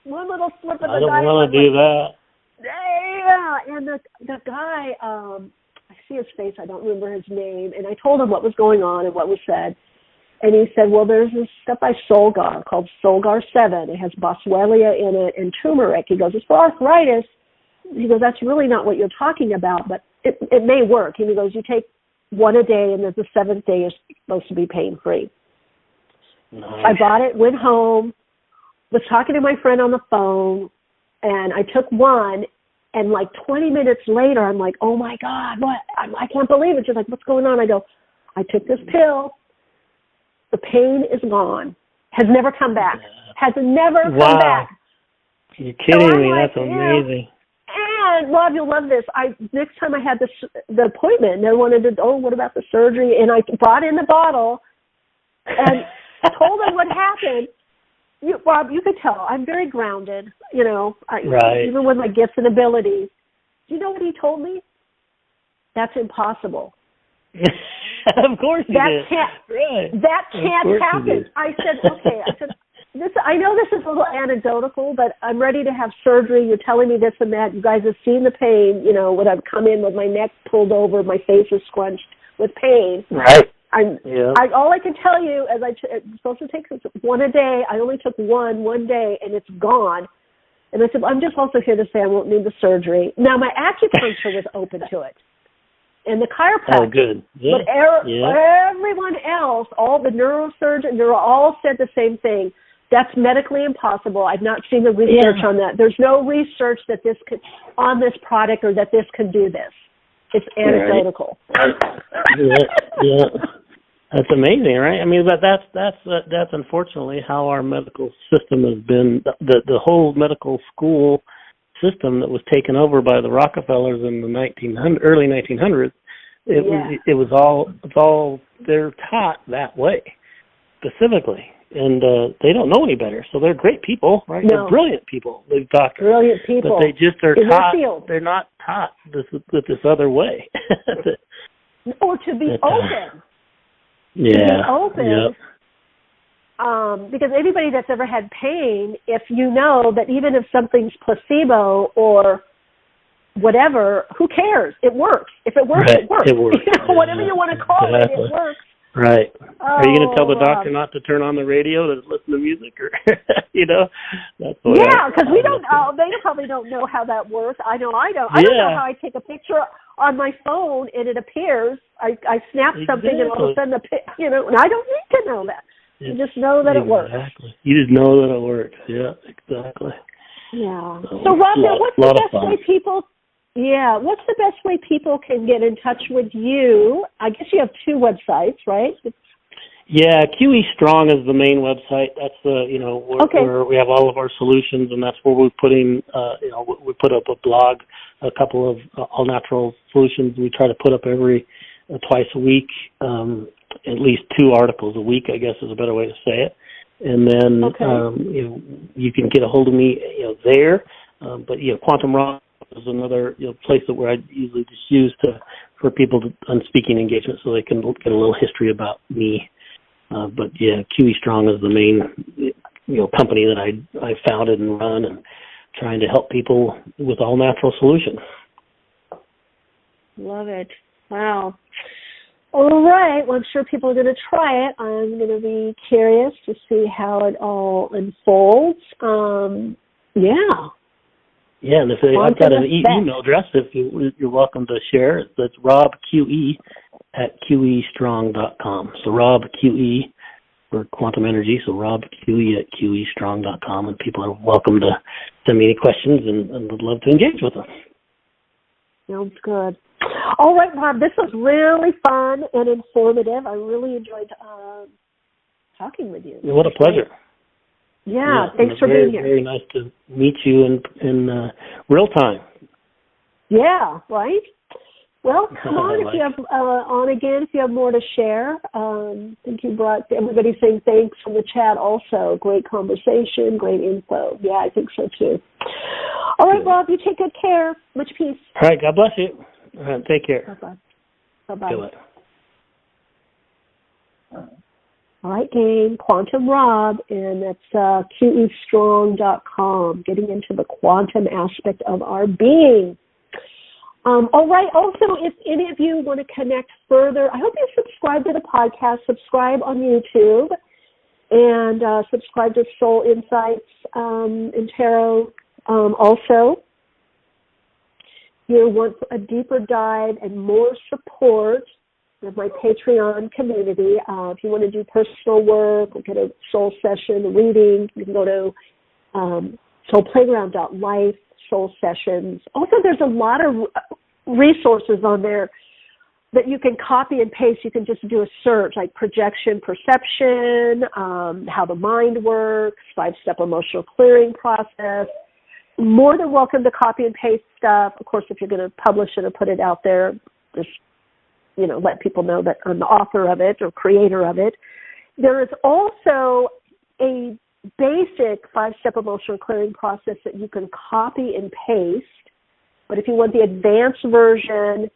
one little slip of the diet.
I don't want to do that.
Yeah, and the guy, see his face. I don't remember his name. And I told him what was going on and what was said. And he said, well, there's this stuff by Solgar called Solgar 7. It has boswellia in it and turmeric. He goes, it's for arthritis. He goes, that's really not what you're talking about, but it may work. And he goes, you take one a day, and then the seventh day is supposed to be pain-free. Nice. I bought it, went home, was talking to my friend on the phone, and I took one, and like 20 minutes later, I'm like, oh, my God, what? I can't believe it. She's like, what's going on? I go, I took this pill. The pain is gone. Has never come back. Has never come back.
You're kidding me. That's amazing.
And Rob, you'll love this. Next time I had the appointment, and they wanted to, what about the surgery? And I brought in the bottle and told them what happened. Rob, you could tell I'm very grounded, right. Even with my gifts and abilities. Do you know what he told me? That's impossible.
Of course he did.
That can't happen. I said, okay. I know this is a little anecdotal, but I'm ready to have surgery. You're telling me this and that. You guys have seen the pain, when I've come in with my neck pulled over, my face is scrunched with pain.
Right.
All I can tell you is I'm supposed to take one a day. I only took one day, and it's gone. And I said, I'm just also here to say I won't need the surgery. Now, my acupuncture was open to it. And the chiropractor.
Oh, good. Yeah.
But everyone else, all the neurosurgeons, they all said the same thing. That's medically impossible. I've not seen the research on that. There's no research that this could on this product or that this can do this. It's anecdotal.
Yeah. That's amazing, right? I mean, but that's unfortunately how our medical system has been. The whole medical school system that was taken over by the Rockefellers in the early 1900s. It was all they're taught that way specifically. And they don't know any better, so they're great people, right? No. They're brilliant people, the doctors.
Brilliant people.
But they just are taught. They're not taught this other way.
Or to be open.
Yeah.
To be open.
Yep.
Because anybody that's ever had pain, if you know that even if something's placebo or whatever, who cares? It works. If it works, it works.
It works.
Whatever you want to call it works.
Right. Are you going to tell the doctor not to turn on the radio to listen to music, or That's the way
because we don't. They probably don't know how that works. I know I don't. I don't know how I take a picture on my phone and it appears. I snap something and all of a sudden and I don't need to know that. You just know that it works.
Exactly. You just know that it works. Yeah. Exactly.
Yeah. So Rob, what's the best way people? Yeah, what's the best way people can get in touch with you? I guess you have two websites, right?
Yeah, QE Strong is the main website. That's where we have all of our solutions, and that's where we're putting, we put up a blog, a couple of all natural solutions. We try to put up every twice a week, at least 2 articles a week, I guess is a better way to say it. And then you can get a hold of me, there. But Quantum Rock is another place that where I usually just use for people on speaking engagement, so they can get a little history about me. But QE Strong is the main company that I founded and run, and trying to help people with all natural solutions.
Love it. Wow. All right. Well, I'm sure people are going to try it. I'm going to be curious to see how it all unfolds.
Yeah, and I've got an email address if you're welcome to share. That's robqe@qestrong.com. So robqe for quantum energy. So robqe@qestrong.com, and people are welcome to send me any questions, and would love to engage with them.
Sounds good. All right, Rob, this was really fun and informative. I really enjoyed talking with you.
What a pleasure.
Yeah, thanks for being here.
Very nice to meet you in real time.
Yeah, right? Well, come on if you have on again if you have more to share. I think you brought everybody saying thanks from the chat also. Great conversation, great info. Yeah, I think so too. All right, Bob, you take good care. Much peace.
All right, God bless you. All right, take care.
Bye-bye. Bye-bye. All right, gang, Quantum Rob, and that's QEstrong.com, getting into the quantum aspect of our being. All right. Also, if any of you want to connect further, I hope you subscribe to the podcast, subscribe on YouTube, and subscribe to Soul Insights and Tarot also. You want a deeper dive and more support of my Patreon community. If you want to do personal work or get a soul session, a reading, you can go to soulplayground.life, soul sessions. Also, there's a lot of resources on there that you can copy and paste. You can just do a search like projection, perception, how the mind works, 5-step emotional clearing process. More than welcome to copy and paste stuff. Of course, if you're going to publish it or put it out there, just, let people know that I'm the author of it or creator of it. There is also a basic 5-step emotional clearing process that you can copy and paste. But if you want the advanced version,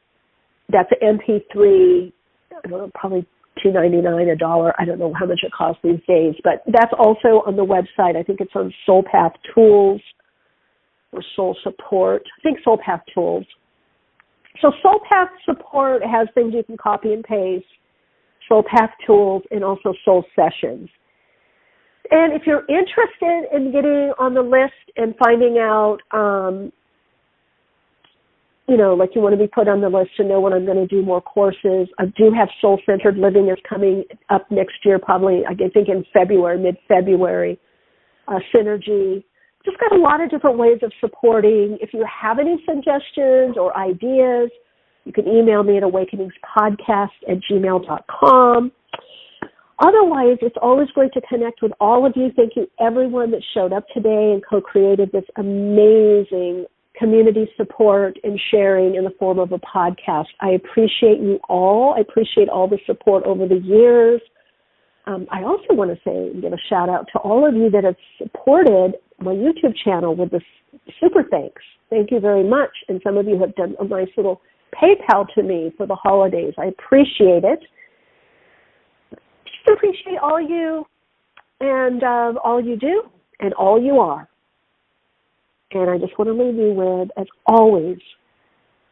that's an MP3, I don't know, probably $2.99, $1. I don't know how much it costs these days. But that's also on the website. I think it's on Soul Path Tools or Soul Support. I think Soul Path Tools. So Soul Path Support has things you can copy and paste, Soul Path Tools, and also Soul Sessions. And if you're interested in getting on the list and finding out, like you want to be put on the list to know when I'm going to do more courses, I do have Soul-Centered Living is coming up next year, probably, I think in February, mid-February, Synergy. Just got a lot of different ways of supporting. If you have any suggestions or ideas, you can email me at awakeningspodcast@gmail.com. Otherwise, it's always great to connect with all of you. Thank you, everyone that showed up today and co-created this amazing community support and sharing in the form of a podcast. I appreciate you all. I appreciate all the support over the years. I also want to say and give a shout out to all of you that have supported my YouTube channel with the super thanks. Thank you very much. And some of you have done a nice little PayPal to me for the holidays. I appreciate it. Just appreciate all you and all you do and all you are. And I just want to leave you with, as always,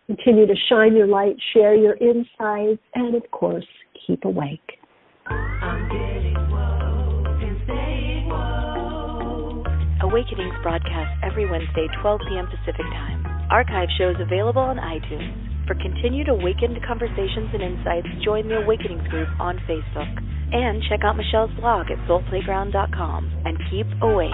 continue to shine your light, share your insights, and, of course, keep awake.
Awakenings broadcasts every Wednesday, 12 p.m. Pacific Time. Archive shows available on iTunes. For continued awakened conversations and insights, join the Awakenings group on Facebook. And check out Michelle's blog at soulplayground.com. And keep awake.